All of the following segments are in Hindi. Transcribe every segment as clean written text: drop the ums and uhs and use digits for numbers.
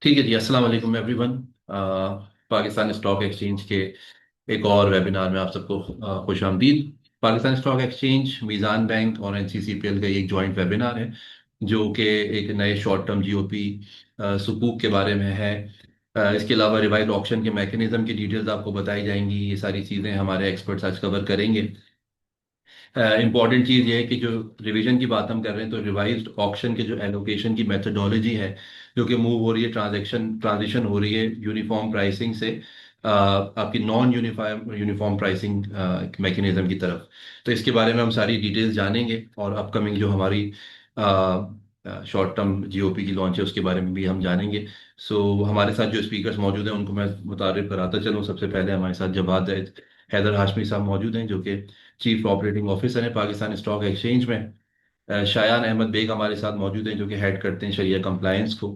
ठीक है जी। अस्सलाम वालेकुम एवरीवन। पाकिस्तान स्टॉक एक्सचेंज के एक और वेबिनार में आप सबको खुश आमदीद। पाकिस्तान स्टॉक एक्सचेंज, मीज़ान बैंक और एनसीसीपीएल का एक जॉइंट वेबिनार है जो कि एक नए शॉर्ट टर्म जीओपी सुकूक के बारे में है। इसके अलावा रिवाइज ऑप्शन के मैकेनिज्म की डिटेल्स आपको बताई जाएंगी। ये सारी चीज़ें हमारे एक्सपर्ट्स आज कवर करेंगे। इंपॉर्टेंट चीज़ ये है कि जो रिवीजन की बात हम कर रहे हैं तो रिवाइज्ड ऑक्शन के जो एलोकेशन की मेथडोलॉजी है जो कि मूव हो रही है, ट्रांजिशन हो रही है यूनिफॉर्म प्राइसिंग से आपकी नॉन यूनिफॉर्म प्राइसिंग मैकेनिज्म की तरफ। तो इसके बारे में हम सारी डिटेल्स जानेंगे और अपकमिंग जो हमारी शॉर्ट टर्म जीओपी की लॉन्च है उसके बारे में भी हम जानेंगे। हमारे साथ जो स्पीकर्स मौजूद हैं उनको मैं मुतारिफ कराता चलूँ। सबसे पहले हमारे साथ जवाद हैदर हाशमी साहब मौजूद हैं जो कि चीफ ऑपरेटिंग ऑफिसर है पाकिस्तान स्टॉक एक्सचेंज में। शायान अहमद बेग हमारे साथ मौजूद हैं जो कि हेड करते हैं शरिया कंप्लायंस को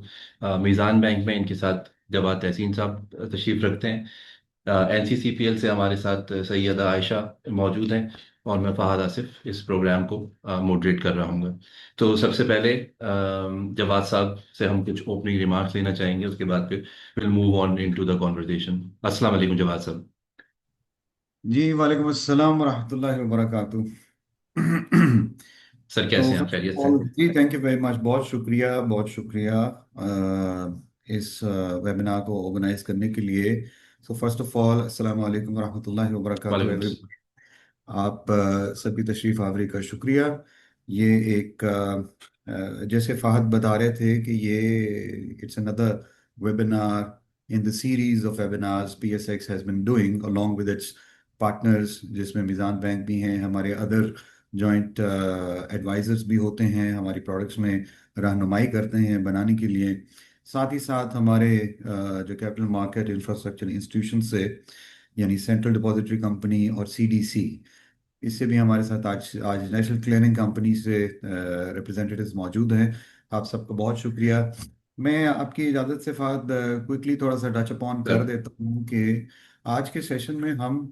मीज़ान बैंक में। इनके साथ जवाद तहसीन साहब तशरीफ रखते हैं। एनसीसीपीएल से हमारे साथ सैयदा आयशा मौजूद हैं और मैं फहद आसिफ इस प्रोग्राम को मॉडरेट कर रहा हूँ। तो सबसे पहले जवाद साहब से हम कुछ ओपनिंग रिमार्क्स लेना चाहेंगे, उसके बाद फिर will move on into the conversation. अस्सलाम वालेकुम जवाद साहब। जी वालेकुम अस्सलाम वरहमतुल्लाहि वबरकातुह। सर तो कैसे हैं आप, फर्स्ट खैरियत ऑफ से? ऑल जी थैंक यू वेरी मच, बहुत शुक्रिया बहुत शुक्रिया इस वेबिनार को ऑर्गेनाइज करने के लिए। सो फर्स्ट ऑफ ऑल अस्सलाम वालेकुम वरहमतुल्लाहि वबरकातुह वालेकुम। एवरीवन। आप सभी तशरीफ आवरी का शुक्रिया। ये एक जैसे फाहद बता रहे थे कि ये it's another webinar in the series of webinars PSX has been doing along with its partners, जिसमें मिज़ान बैंक भी हैं, हमारे अदर जॉइंट एडवाइजर्स भी होते हैं, हमारी प्रोडक्ट्स में रहनुमाई करते हैं बनाने के लिए। साथ ही साथ हमारे जो कैपिटल मार्केट इंफ्रास्ट्रक्चर इंस्टीट्यूशन से, यानी सेंट्रल डिपॉजिटरी कंपनी और सीडीसी, इससे भी हमारे साथ आज आज नेशनल क्लियरिंग कंपनी से रिप्रेजेंटेटिव्स मौजूद हैं। आप सबका बहुत शुक्रिया। मैं आपकी इजाज़त से फाद क्विकली थोड़ा सा टच अपॉन कर सर। देता हूँ कि आज के सेशन में हम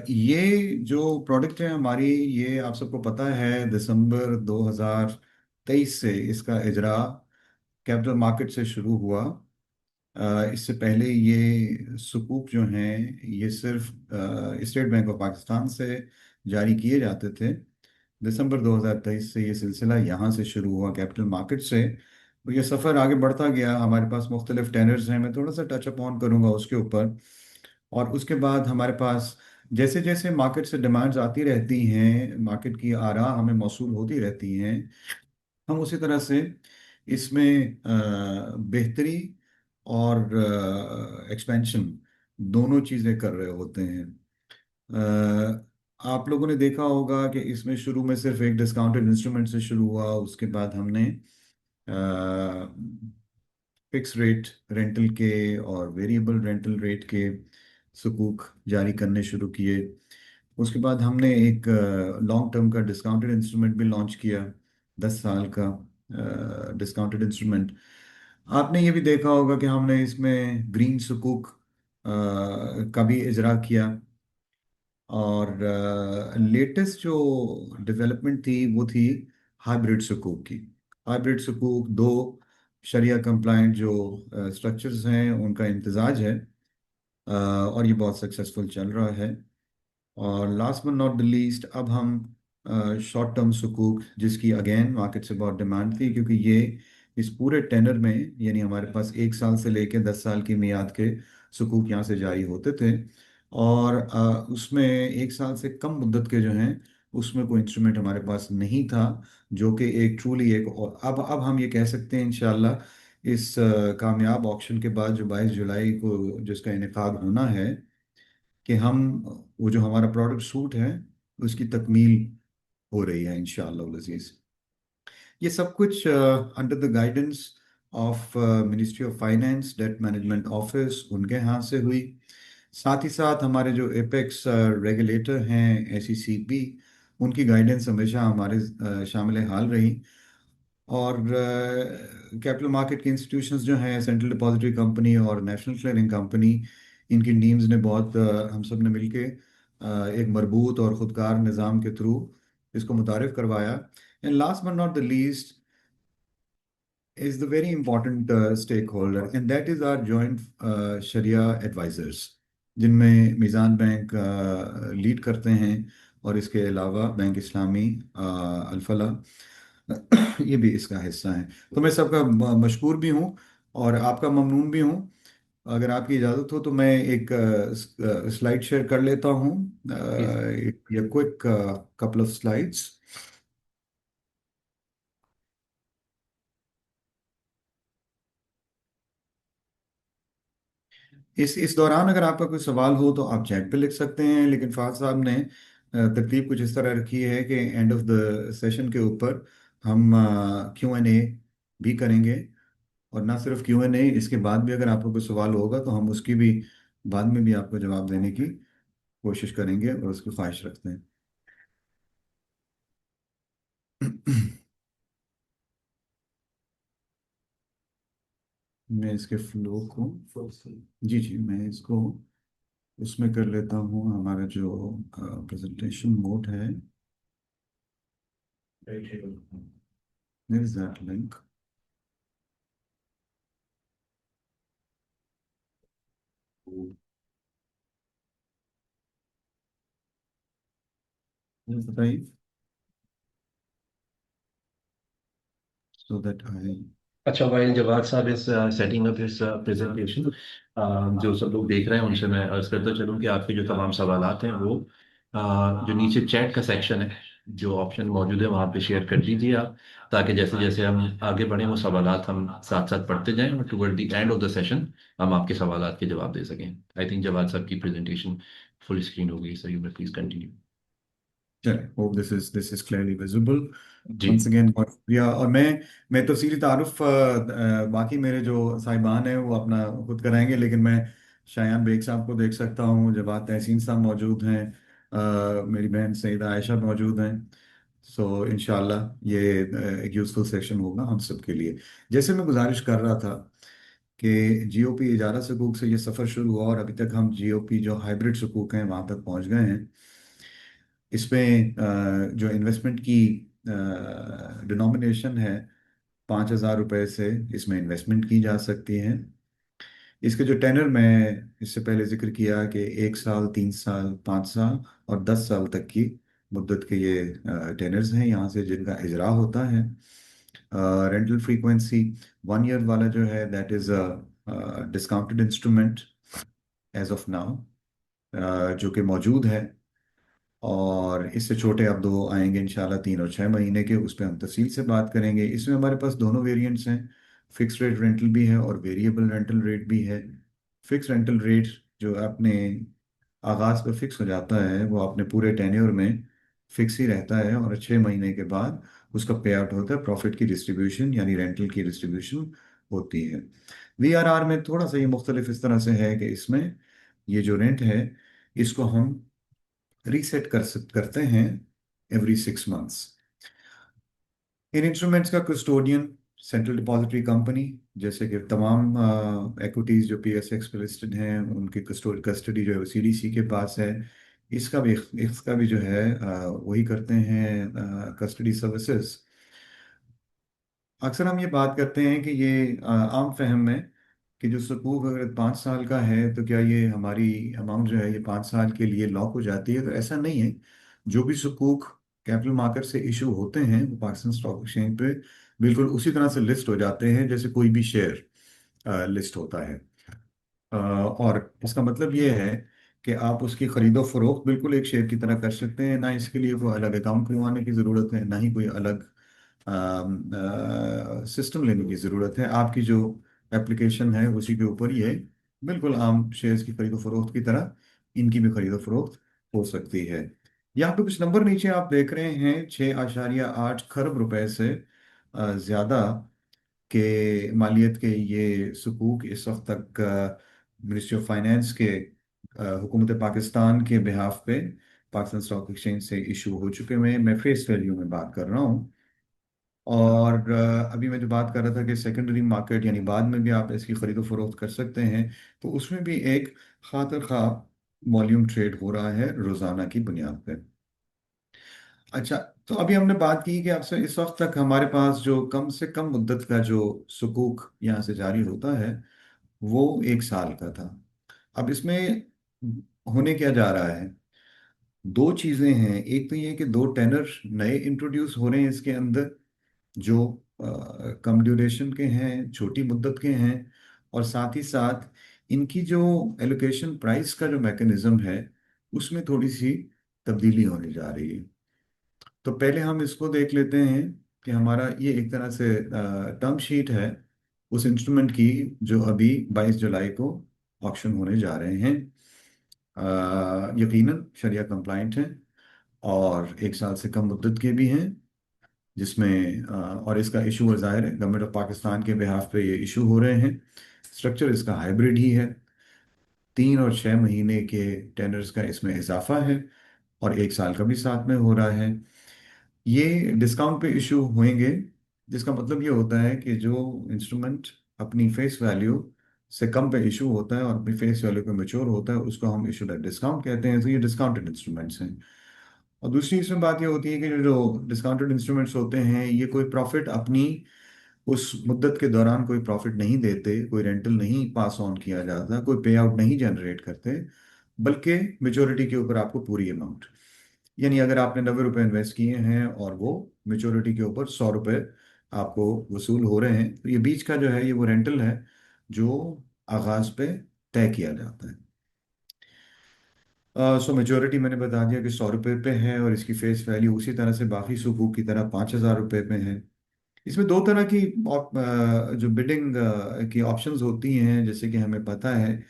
ये जो प्रोडक्ट है हमारी, ये आप सबको पता है दिसंबर 2023 से इसका इजरा कैपिटल मार्केट से शुरू हुआ। इससे पहले ये सुकूक जो हैं ये सिर्फ स्टेट बैंक ऑफ पाकिस्तान से जारी किए जाते थे। दिसंबर 2023 से ये सिलसिला यहाँ से शुरू हुआ कैपिटल मार्केट से। तो ये सफ़र आगे बढ़ता गया, हमारे पास मुख्तलिफ टेनर्स हैं, मैं थोड़ा सा टच अप ऑन करूँगा उसके ऊपर। और उसके बाद हमारे पास जैसे जैसे मार्केट से डिमांड्स आती रहती हैं, मार्केट की आरा हमें मौसूल होती रहती हैं, हम उसी तरह से इसमें बेहतरी और एक्सपेंशन दोनों चीज़ें कर रहे होते हैं। आप लोगों ने देखा होगा कि इसमें शुरू में सिर्फ एक डिस्काउंटेड इंस्ट्रूमेंट से शुरू हुआ, उसके बाद हमने फिक्स रेट रेंटल के और वेरिएबल रेंटल रेट के सुकूक जारी करने शुरू किए। उसके बाद हमने एक लॉन्ग टर्म का डिस्काउंटेड इंस्ट्रूमेंट भी लॉन्च किया, 10 साल का डिस्काउंटेड इंस्ट्रूमेंट। आपने ये भी देखा होगा कि हमने इसमें ग्रीन सुकूक का भी इजरा किया। और लेटेस्ट जो डेवलपमेंट थी वो थी हाइब्रिड सुकूक की। हाइब्रिड सुकूक दो शरिया कंप्लाइंट जो स्ट्रक्चर्स हैं उनका इम्तजाज है, और ये बहुत सक्सेसफुल चल रहा है। और last but not the least, अब हम शॉर्ट टर्म सुकूक, जिसकी अगेन मार्केट से बहुत डिमांड थी, क्योंकि ये इस पूरे टेनर में, यानी हमारे पास 1 साल से लेकर 10 साल की मियाद के सुकूक यहाँ से जारी होते थे। और उसमें 1 साल से कम मुद्दत के जो हैं उसमें कोई इंस्ट्रूमेंट हमारे पास नहीं था, जो कि एक ट्रूली एक, और अब हम ये कह सकते हैं इंशाल्लाह इस कामयाब ऑक्शन के बाद जो 22 जुलाई को जिसका इनेकाद होना है, कि हम वो जो हमारा प्रोडक्ट सूट है उसकी तकमील हो रही है इंशाअल्लाह अजीज। ये सब कुछ under the guidance of ministry of finance, debt management office, उनके हाथ से हुई। साथ ही साथ हमारे जो एपेक्स रेगुलेटर हैं एसईसीपी, उनकी गाइडेंस हमेशा हमारे शामिल हाल रही। और कैपिटल मार्केट के इंस्टीट्यूशंस जो हैं, सेंट्रल डिपॉजिटरी कंपनी और नेशनल क्लियरिंग कंपनी, इनकी टीम्स ने बहुत हम सब ने मिलके एक मरबूत और खुदकार निज़ाम के थ्रू इसको मुतारिफ करवाया। And last but not the least, is the very important stakeholder, and that is our joint Sharia advisors, जिनमें मीज़ान बैंक लीड करते हैं, और इसके अलावा बैंक इस्लामी अल फलाह ये भी इसका हिस्सा है। तो मैं सबका मशकूर भी हूँ और आपका ममनून भी हूँ। अगर आपकी इजाज़त हो तो मैं एक स्लाइड शेयर कर लेता हूँ, प्लीज। एक क्विक कपल ऑफ स्लाइड्स। इस दौरान अगर आपका कोई सवाल हो तो आप चैट पे लिख सकते हैं, लेकिन फाज साहब ने तरतीब कुछ इस तरह रखी है कि एंड ऑफ द सेशन के ऊपर हम Q&A भी करेंगे। और ना सिर्फ Q&A, इसके बाद भी अगर आपको कोई सवाल होगा तो हम उसकी भी बाद में भी आपको जवाब देने की कोशिश करेंगे और उसकी ख्वाहिश रखते हैं। मैं इसके फ्लो को, जी जी, मैं इसको उसमें कर लेता हूँ। हमारा जो प्रेजेंटेशन मोड है, there is that link. बताइए, so that I, अच्छा, वाइल जवाद साहब इस सेटिंग अप इस प्रेजेंटेशन, जो सब लोग देख रहे हैं उनसे मैं अर्ज करता चलूँ कि आपके जो तमाम सवालात हैं वो जो नीचे चैट का सेक्शन है, जो ऑप्शन मौजूद है वहाँ पे शेयर कर दीजिए आप, ताकि जैसे जैसे हम आगे बढ़ें वो सवालात हम साथ साथ पढ़ते जाएं और toward the end of the session हम आपके सवालात के जवाब दे सकें। आई थिंक जवाद साहब की प्रेजेंटेशन फुल स्क्रीन हो गई, sir you may please continue. चले, hope this is clearly visible. जी। वंस अगेन बहुत शुक्रिया। और मैं तफसीली तारुफ बाकी मेरे जो साहिबान हैं वो अपना खुद कराएंगे, लेकिन मैं शायान बेग साहब को देख सकता हूँ, जवाद तहसीन साहब मौजूद हैं, मेरी बहन सईदा आयशा मौजूद हैं। सो इंशाल्लाह ये एक यूजफुल सेशन होगा हम सब के लिए। जैसे मैं गुजारिश कर रहा था कि जीओपी इजारा सकूक से ये सफ़र शुरू हुआ और अभी तक हम जीओपी जो हाइब्रिड सकूक हैं वहाँ तक पहुँच गए हैं। इसमें जो इन्वेस्टमेंट की डिनोमिनेशन है, 5,000 रुपये से इसमें इन्वेस्टमेंट की जा सकती है। इसके जो टेनर मैं इससे पहले जिक्र किया कि 1 साल, 3 साल, 5 साल और 10 साल तक की मुद्दत के ये टेनर्स हैं यहाँ से जिनका इजरा होता है। रेंटल फ्रीक्वेंसी 1 ईयर वाला जो है that is a discounted instrument as of now, जो कि मौजूद है। और इससे छोटे अब दो आएंगे इंशाल्लाह, 3 और 6 महीने के, उस पर हम तफसील से बात करेंगे। इसमें हमारे पास दोनों वेरिएंट्स हैं, फिक्स रेट रेंटल भी है और वेरिएबल रेंटल रेट भी है। फिक्स रेंटल रेट जो अपने आगाज़ पर फिक्स हो जाता है वो अपने पूरे टेन्योर में फिक्स ही रहता है, और 6 महीने के बाद उसका पे आउट होता है, प्रॉफिट की डिस्ट्रीब्यूशन यानी रेंटल की डिस्ट्रीब्यूशन होती है। VRR में थोड़ा सा ये मुख्तलिफ इस तरह से है कि इसमें ये जो रेंट है इसको हम रीसेट करते हैं एवरी 6 मंथ्स। इन इंस्ट्रूमेंट्स का कस्टोडियन सेंट्रल डिपॉजिटरी कंपनी, जैसे कि तमाम इक्विटीज जो PSX पे लिस्टेड हैं उनकी कस्टडी जो है CDC के पास है। इसका भी जो है वही करते हैं कस्टडी सर्विसेज। अक्सर हम ये बात करते हैं कि ये आम फहम है कि जो सकूक अगर 5 साल का है तो क्या ये हमारी अमाउंट जो है ये 5 साल के लिए लॉक हो जाती है, तो ऐसा नहीं है। जो भी सकूक कैपिटल मार्केट से इशू होते हैं वो पाकिस्तान स्टॉक एक्सचेंज पे बिल्कुल उसी तरह से लिस्ट हो जाते हैं जैसे कोई भी शेयर लिस्ट होता है। और इसका मतलब ये है कि आप उसकी खरीदो फरोख्त बिल्कुल एक शेयर की तरह कर सकते हैं, ना इसके लिए कोई अलग अकाउंट खुलवाने की ज़रूरत है, ना ही कोई अलग सिस्टम लेने की ज़रूरत है। आपकी जो एप्लीकेशन है उसी के ऊपर ही है, बिल्कुल आम शेयर्स की खरीदो फरोख्त की तरह इनकी भी खरीदो फरोख्त हो सकती है। यहाँ पे कुछ नंबर नीचे आप देख रहे हैं, 6.8 खरब रुपए से ज़्यादा के मालियत के ये सुकूक इस वक्त तक मिनिस्ट्री ऑफ फाइनेंस के हुकूमत पाकिस्तान के बिहाफ पे पाकिस्तान स्टॉक एक्सचेंज से इशू हो चुके हुए हैं। मैं फेस वैल्यू में बात कर रहा हूँ। और अभी मैं जो बात कर रहा था कि सेकेंडरी मार्केट यानी बाद में भी आप इसकी खरीदो फरोख्त कर सकते हैं, तो उसमें भी एक खातर खा वॉल्यूम ट्रेड हो रहा है रोज़ाना की बुनियाद पे। अच्छा, तो अभी हमने बात की कि आपसे इस वक्त तक हमारे पास जो कम से कम मुद्दत का जो सुकूक यहाँ से जारी होता है वो 1 साल का था। अब इसमें होने क्या जा रहा है, दो चीजें हैं। एक तो ये कि दो टेनर नए इंट्रोड्यूस हो रहे हैं इसके अंदर, जो कम ड्यूरेशन के हैं, छोटी मुद्दत के हैं, और साथ ही साथ इनकी जो एलोकेशन प्राइस का जो मैकेनिज्म है उसमें थोड़ी सी तब्दीली होने जा रही है। तो पहले हम इसको देख लेते हैं कि हमारा ये एक तरह से टर्म शीट है उस इंस्ट्रूमेंट की जो अभी 22 जुलाई को ऑक्शन होने जा रहे हैं। यकीनन शरिया कंप्लाइंट हैं और 1 साल से कम मुद्दत के भी हैं, जिसमें और इसका इशू ज़ाहिर है गवर्नमेंट ऑफ पाकिस्तान के बिहाफ पे ये इशू हो रहे हैं। स्ट्रक्चर इसका हाइब्रिड ही है, 3 और 6 महीने के टेनर्स का इसमें इजाफा है और 1 साल का भी साथ में हो रहा है। ये डिस्काउंट पे इशू होंगे, जिसका मतलब ये होता है कि जो इंस्ट्रूमेंट अपनी फेस वैल्यू से कम पे इशू होता है और अपनी फेस वैल्यू पे मैच्योर होता है उसको हम इशू एट डिस्काउंट कहते हैं। तो ये डिस्काउंटेड इंस्ट्रूमेंट्स हैं। और दूसरी इसमें बात ये होती है कि जो जो डिस्काउंटेड इंस्ट्रूमेंट्स होते हैं ये कोई प्रॉफिट अपनी उस मुद्दत के दौरान कोई प्रॉफिट नहीं देते, कोई रेंटल नहीं पास ऑन किया जाता, कोई पे आउट नहीं जनरेट करते, बल्कि मेच्योरिटी के ऊपर आपको पूरी अमाउंट, यानी अगर आपने 90 रुपए इन्वेस्ट किए हैं और वो मेच्योरिटी के ऊपर 100 रुपए आपको वसूल हो रहे हैं, तो ये बीच का जो है ये वो रेंटल है जो आगाज पे तय किया जाता है। सो मेच्योरिटी मैंने बता दिया कि 100 रुपये पे है और इसकी फेस वैल्यू उसी तरह से बाकी सुकूक की तरह 5,000 रुपये पे है। इसमें दो तरह की जो बिडिंग की ऑप्शंस होती हैं जैसे कि हमें पता है।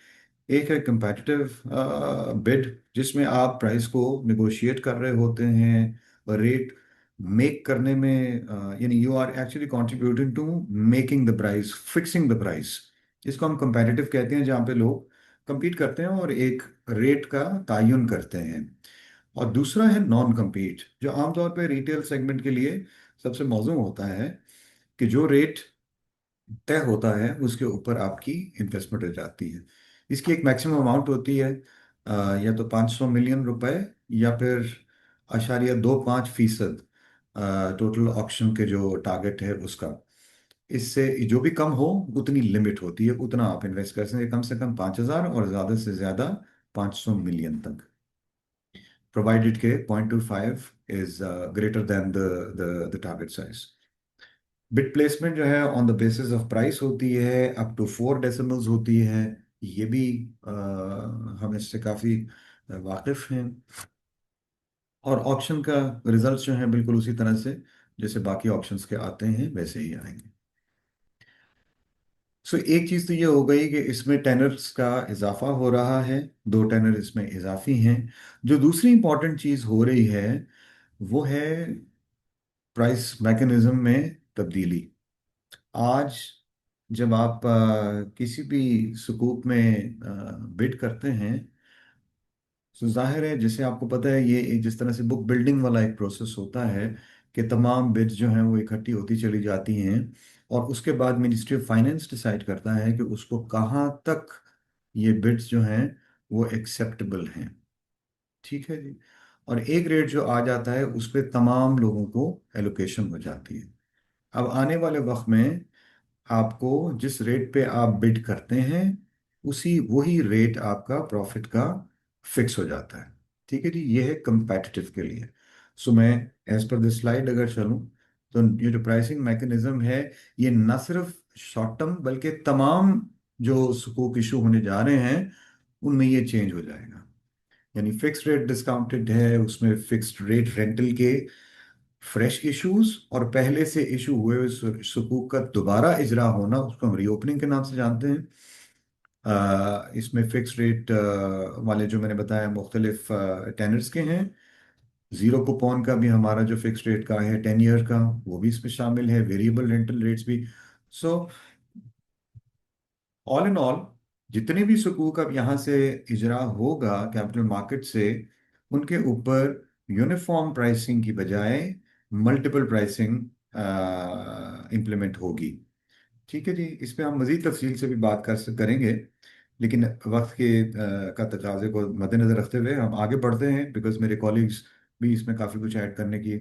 एक है कंपेटिटिव बिड, जिसमें आप प्राइस को निगोशिएट कर रहे होते हैं और रेट मेक करने में यानी you are actually contributing to making the price, fixing the price. इसको हम कंपेटिटिव कहते हैं, जहाँ पे लोग compete करते हैं और एक रेट का तयन करते हैं। और दूसरा है नॉन compete, जो आमतौर पे रिटेल सेगमेंट के लिए सबसे मौजूद होता है, कि जो रेट तय होता है उसके ऊपर आपकी इन्वेस्टमेंट हो जाती है। इसकी एक मैक्सिमम अमाउंट होती है, या तो 500 मिलियन रुपए या फिर 0.25% टोटल ऑक्शन के जो टारगेट है उसका। इससे जो भी कम हो उतनी लिमिट होती है, उतना आप इन्वेस्ट कर सकते हैं, कम से कम 5,000 और ज़्यादा से ज़्यादा 500 मिलियन तक, प्रोवाइडेड के 0.25 is greater than the target size. Bit placement जो है on the basis of price होती है, अप टू 4 डेसिमल्स होती है। ये भी अ, हम इससे काफ़ी वाकिफ हैं। और ऑप्शन का रिजल्ट जो है बिल्कुल उसी तरह से जैसे बाकी ऑप्शंस के आते हैं वैसे ही आएंगे। सो एक चीज़ तो ये हो गई कि इसमें टेनर्स का इजाफा हो रहा है, 2 टेनर इसमें इजाफी हैं। जो दूसरी इंपॉर्टेंट चीज़ हो रही है वो है प्राइस मैकेनिज्म में तब्दीली। आज जब आप किसी भी सुकूक में बिड करते हैं तो जाहिर है, जैसे आपको पता है, ये एक जिस तरह से बुक बिल्डिंग वाला एक प्रोसेस होता है कि तमाम बिड्स जो हैं वो इकट्ठी होती चली जाती हैं और उसके बाद मिनिस्ट्री ऑफ फाइनेंस डिसाइड करता है कि उसको कहाँ तक ये बिड्स जो हैं वो एक्सेप्टेबल हैं। ठीक है जी। और एक रेट जो आ जाता है उस पर तमाम लोगों को एलोकेशन हो जाती है। अब आने वाले वक्त में आपको जिस रेट पे आप बिड करते हैं उसी वही रेट आपका प्रॉफिट का फिक्स हो जाता है। ठीक है जी, ये है कंपेटिटिव के लिए। सो मैं एज पर दिस स्लाइड अगर चलूं तो ये जो प्राइसिंग मैकेनिज्म है ये न सिर्फ शॉर्ट टर्म बल्कि तमाम जो सुकूक इशू होने जा रहे हैं उनमें ये चेंज हो जाएगा। यानी फिक्स्ड रेट डिस्काउंटेड है, उसमें फिक्स्ड रेट रेंटल के फ्रेश इश्यूज और पहले से इशू हुए हुए सुकूक का दोबारा इजरा होना, उसको हम रीओपनिंग के नाम से जानते हैं। इसमें फिक्स रेट वाले जो मैंने बताया मुख्तलिफ टेनर्स के हैं। जीरो कूपन का भी हमारा जो फिक्स रेट का है 10 ईयर का, वो भी इसमें शामिल है, वेरिएबल रेंटल रेट्स भी। सो ऑल इन ऑल जितने भी सुकूक अब यहाँ से इजरा होगा कैपिटल मार्केट से, उनके ऊपर यूनिफॉर्म प्राइसिंग की बजाय मल्टीपल प्राइसिंग इम्प्लीमेंट होगी। ठीक है जी, इस पे हम मज़ीद तफसील से भी बात करेंगे, लेकिन वक्त के का तकाजे को मद्देनज़र रखते हुए हम आगे बढ़ते हैं बिकॉज मेरे कॉलीग्स भी इसमें काफ़ी कुछ ऐड करने की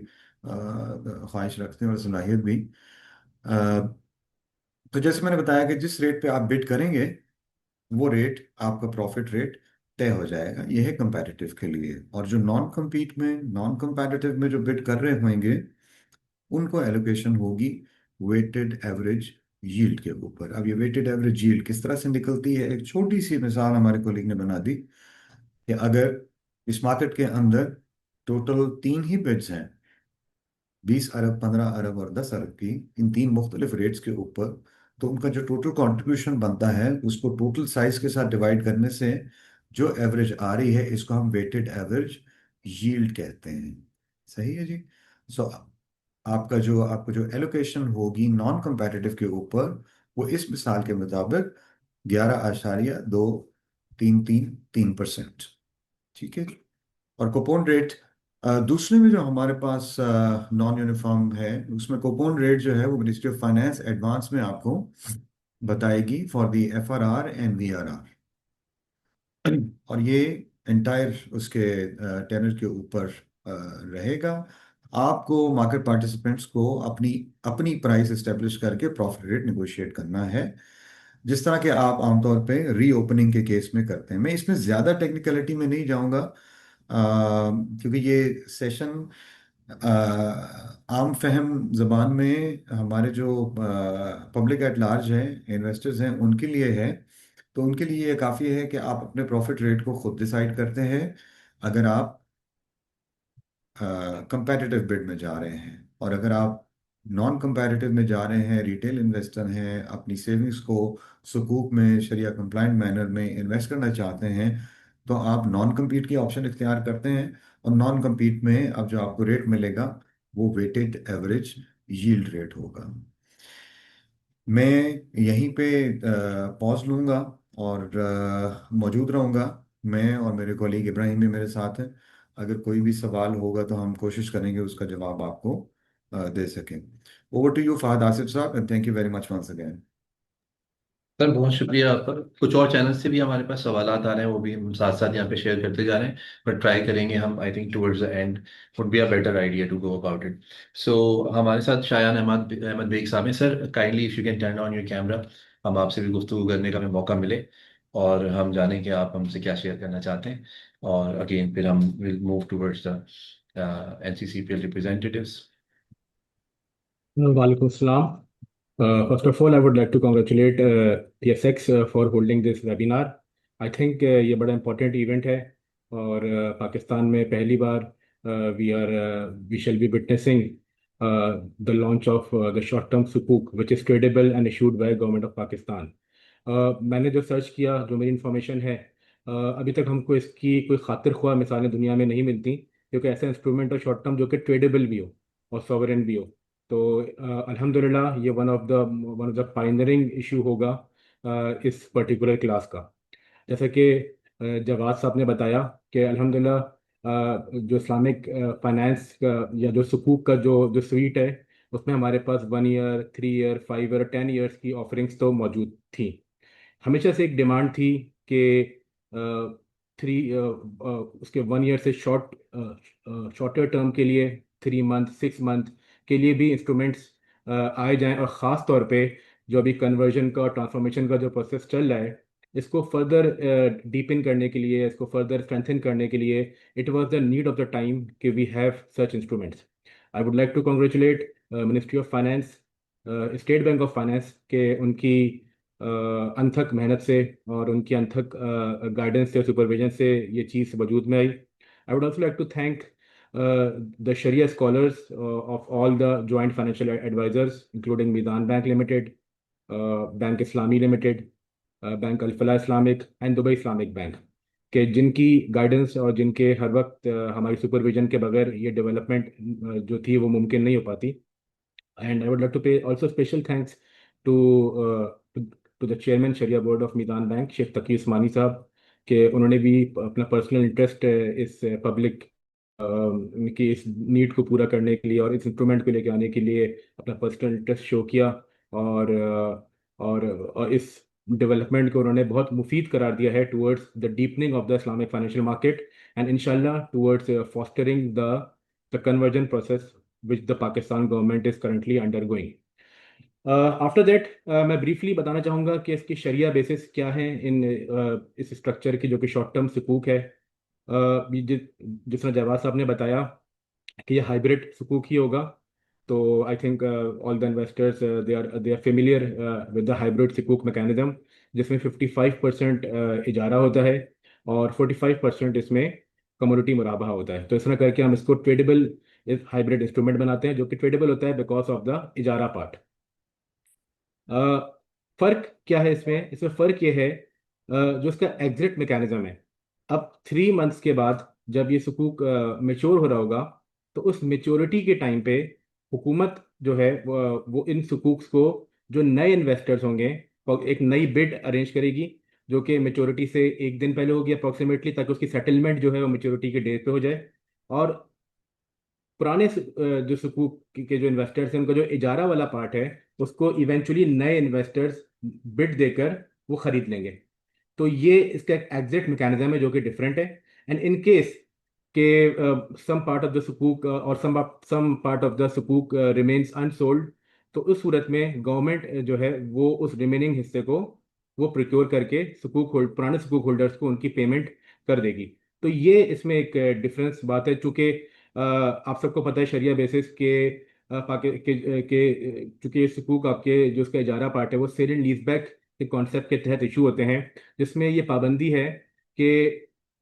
ख्वाहिश रखते हैं और सलाहियत भी। अ, तो जैसे मैंने बताया कि जिस रेट पे आप बिड करेंगे वो रेट आपका प्रॉफिट रेट तय हो जाएगा। ये है कंपैरेटिव के लिए। और जो नॉन कंपैरेटिव में जो बिड कर रहे होंगे उनको एलोकेशन होगी वेटेड एवरेज यील्ड के ऊपर। अब ये वेटेड एवरेज यील्ड किस तरह से निकलती है, एक छोटी सी मिसाल हमारे कोलिग ने बना दी कि अगर इस मार्केट के अंदर टोटल तीन ही बिड्स हैं, 20 अरब, 15 अरब और 10 अरब की, इन तीन मुख्तलिफ रेट्स के ऊपर, तो उनका जो टोटल कंट्रीब्यूशन बनता है उसको टोटल साइज के साथ डिवाइड करने से जो एवरेज आ रही है इसको हम वेटेड एवरेज यील्ड कहते हैं। सही है जी। सो आपको जो एलोकेशन होगी नॉन कंपैरेटिव के ऊपर वो इस मिसाल के मुताबिक 11.2333%। ठीक है। और कूपन रेट दूसरे में जो हमारे पास नॉन यूनिफॉर्म है उसमें कूपन रेट जो है वो मिनिस्ट्री ऑफ फाइनेंस एडवांस में आपको बताएगी for the FRR and VRR। और ये एंटायर उसके टेनर के ऊपर रहेगा। आपको मार्केट पार्टिसिपेंट्स को अपनी अपनी प्राइस एस्टेब्लिश करके प्रॉफिट रेट निगोशिएट करना है, जिस तरह के आप आमतौर पे रीओपनिंग के केस में करते हैं। मैं इसमें ज़्यादा टेक्निकलिटी में नहीं जाऊंगा क्योंकि ये सेशन आम फहम जबान में हमारे जो पब्लिक एट लार्ज हैं, इन्वेस्टर्स हैं, उनके लिए है। तो उनके लिए ये काफ़ी है कि आप अपने प्रॉफिट रेट को खुद डिसाइड करते हैं अगर आप कंपैरेटिव बिड में जा रहे हैं। और अगर आप नॉन कंपैरेटिव में जा रहे हैं, रिटेल इन्वेस्टर हैं, अपनी सेविंग्स को सुकूक में शरिया कंप्लाइंट मैनर में इन्वेस्ट करना चाहते हैं, तो आप नॉन कम्पीट की ऑप्शन इख्तियार करते हैं। और नॉन कम्पीट में अब जो आपको रेट मिलेगा वो वेटेड एवरेज यील्ड रेट होगा। मैं यहीं पे पॉज लूँगा और मौजूद रहूँगा। मैं और मेरे कॉलीग इब्राहिम भी मेरे साथ हैं। अगर कोई भी सवाल होगा तो हम कोशिश करेंगे उसका जवाब आपको दे सकें। Over to you Fahad Asif साहब, and thank you very much once again. Sir बहुत शुक्रिया आपका। कुछ और चैनल से भी हमारे पास सवाल आ रहे हैं, वो भी हम साथ साथ यहाँ पे शेयर करते जा रहे हैं। पर ट्राई करेंगे हम, I think towards the end would be a better idea to go about it. So हमारे साथ शायान अहमद अहमद बेग साहब हैं। Sir kindly if you can turn on your camera, हम आपसे भी गुफ्तगू करने का हमें मौका मिले और हम जानें कि आप हमसे क्या शेयर करना चाहते हैं। और अगेन फिर हम will move towards the NCCPL representatives. Walaikum Assalam. First of all, I would like to congratulate PSX for holding this webinar. I think ये बड़ा important event है और पाकिस्तान में पहली बार we shall be witnessing the launch of the short-term sukuk, which is tradable and issued by government of Pakistan. मैंने जो सर्च किया, जो मेरी इंफॉर्मेशन है, अभी तक हमको इसकी कोई खातिर ख्वाह मिसालें दुनिया में नहीं मिलती, क्योंकि ऐसा इंस्ट्रूमेंट हो शॉर्ट टर्म जो कि ट्रेडेबल भी हो और सॉवरेन भी हो। तो अल्हम्दुलिल्लाह ये one of the pioneering issue होगा इस पर्टिकुलर क्लास का। जैसा कि जवाद साहब ने बताया कि अल्हम्दुलिल्लाह जो इस्लामिक फाइनेंस का या जो सुकूक का जो जो स्वीट है, उसमें हमारे पास 1 ईयर, 3 ईयर, 5 ईयर, 10 ईयर्स की ऑफरिंग्स तो मौजूद थी। हमेशा से एक डिमांड थी कि थ्री उसके 1 ईयर से शॉर्टर टर्म के लिए 3 मंथ, 6 मंथ के लिए भी इंस्ट्रूमेंट्स आए जाएं। और ख़ास तौर पे जो अभी कन्वर्जन का, ट्रांसफॉर्मेशन का जो प्रोसेस चल रहा है, इसको फर्दर डीपन करने के लिए, इसको फर्दर स्ट्रेंथन करने के लिए, it was the need of the time कि we have such instruments. I would like to congratulate ministry of finance, state bank of finance के उनकी अनथक मेहनत से और उनकी अनथक गाइडेंस से, सुपरविजन से ये चीज़ वजूद में आई। I would also like to thank the Sharia scholars of all the joint financial advisors, including Mizan Bank Limited, Bank Islami Limited, Bank Al Falah Islamic and Dubai Islamic Bank, के जिनकी गाइडेंस और जिनके हर वक्त हमारी सुपरविजन के बगैर ये डेवलपमेंट जो थी वो मुमकिन नहीं हो पाती। And I would like to pay also special thanks to to the chairman Sharia board of Meezan bank, Sheikh Taqi Usmani साहब, कि उन्होंने भी अपना पर्सनल इंटरेस्ट इस पब्लिक की इस नीड को पूरा करने के लिए और इस इंस्ट्रूमेंट को लेके आने के लिए अपना पर्सनल इंटरेस्ट शो किया। और और इस डेवलपमेंट को उन्होंने बहुत मुफीद करार दिया है towards the deepening of the Islamic financial market and इंशाल्लाह towards fostering the conversion process which the Pakistan government is currently undergoing. After that मैं ब्रीफली बताना चाहूँगा कि इसकी शरिया बेसिस क्या है इन इस स्ट्रक्चर की, जो कि शॉर्ट टर्म सुकूक है। जिस तरह जवाद साहब ने बताया कि ये हाइब्रिड सुकूक ही होगा, तो I think all the investors they are familiar with the hybrid sukuk mechanism, जिसमें 55% इजारा होता है और 45% इसमें कमोडिटी मुराबा होता है। तो इस तरह करके हम इसको ट्रेडेबल हाइब्रिड इंस्ट्रूमेंट बनाते हैं, जो कि ट्रेडेबल होता है बिकॉज ऑफ द इजारा पार्ट। फर्क क्या है इसमें? इसमें फर्क ये है जो इसका एग्जिट मैकेनिज्म है। अब 3 मंथ्स के बाद जब ये सुकूक मेच्योर हो रहा होगा, तो उस मेच्योरिटी के टाइम पे हुकूमत जो है वो इन सुकूक्स को, जो नए इन्वेस्टर्स होंगे, और एक नई बिड अरेंज करेगी, जो कि मेच्योरिटी से एक दिन पहले होगी अप्रॉक्सीमेटली, ताकि उसकी सेटलमेंट जो है वो मेच्योरिटी के डेट पे हो जाए। और पुराने जो सुकूक के जो इन्वेस्टर्स हैं, उनका जो इजारा वाला पार्ट है, उसको इवेंचुअली नए इन्वेस्टर्स बिड देकर वो खरीद लेंगे। तो ये इसका एक एग्जिट मैकेनिज्म है जो कि डिफरेंट है। एंड इन केस के some part of the sukuk और some part of the sukuk remains unsold, तो उस सूरत में गवर्नमेंट जो है वो उस रिमेनिंग हिस्से को वो प्रिक्योर करके पुराने सुकूक होल्डर्स को उनकी पेमेंट कर देगी। तो ये इसमें एक डिफरेंस बात है, चूंकि आप सबको पता है शरिया बेसिस के चूंकि ये सुकूक आपके जो उसका इजारा पार्ट है वो सेल एंड लीज बैक के कॉन्सेप्ट के तहत इशू होते हैं, जिसमें ये पाबंदी है कि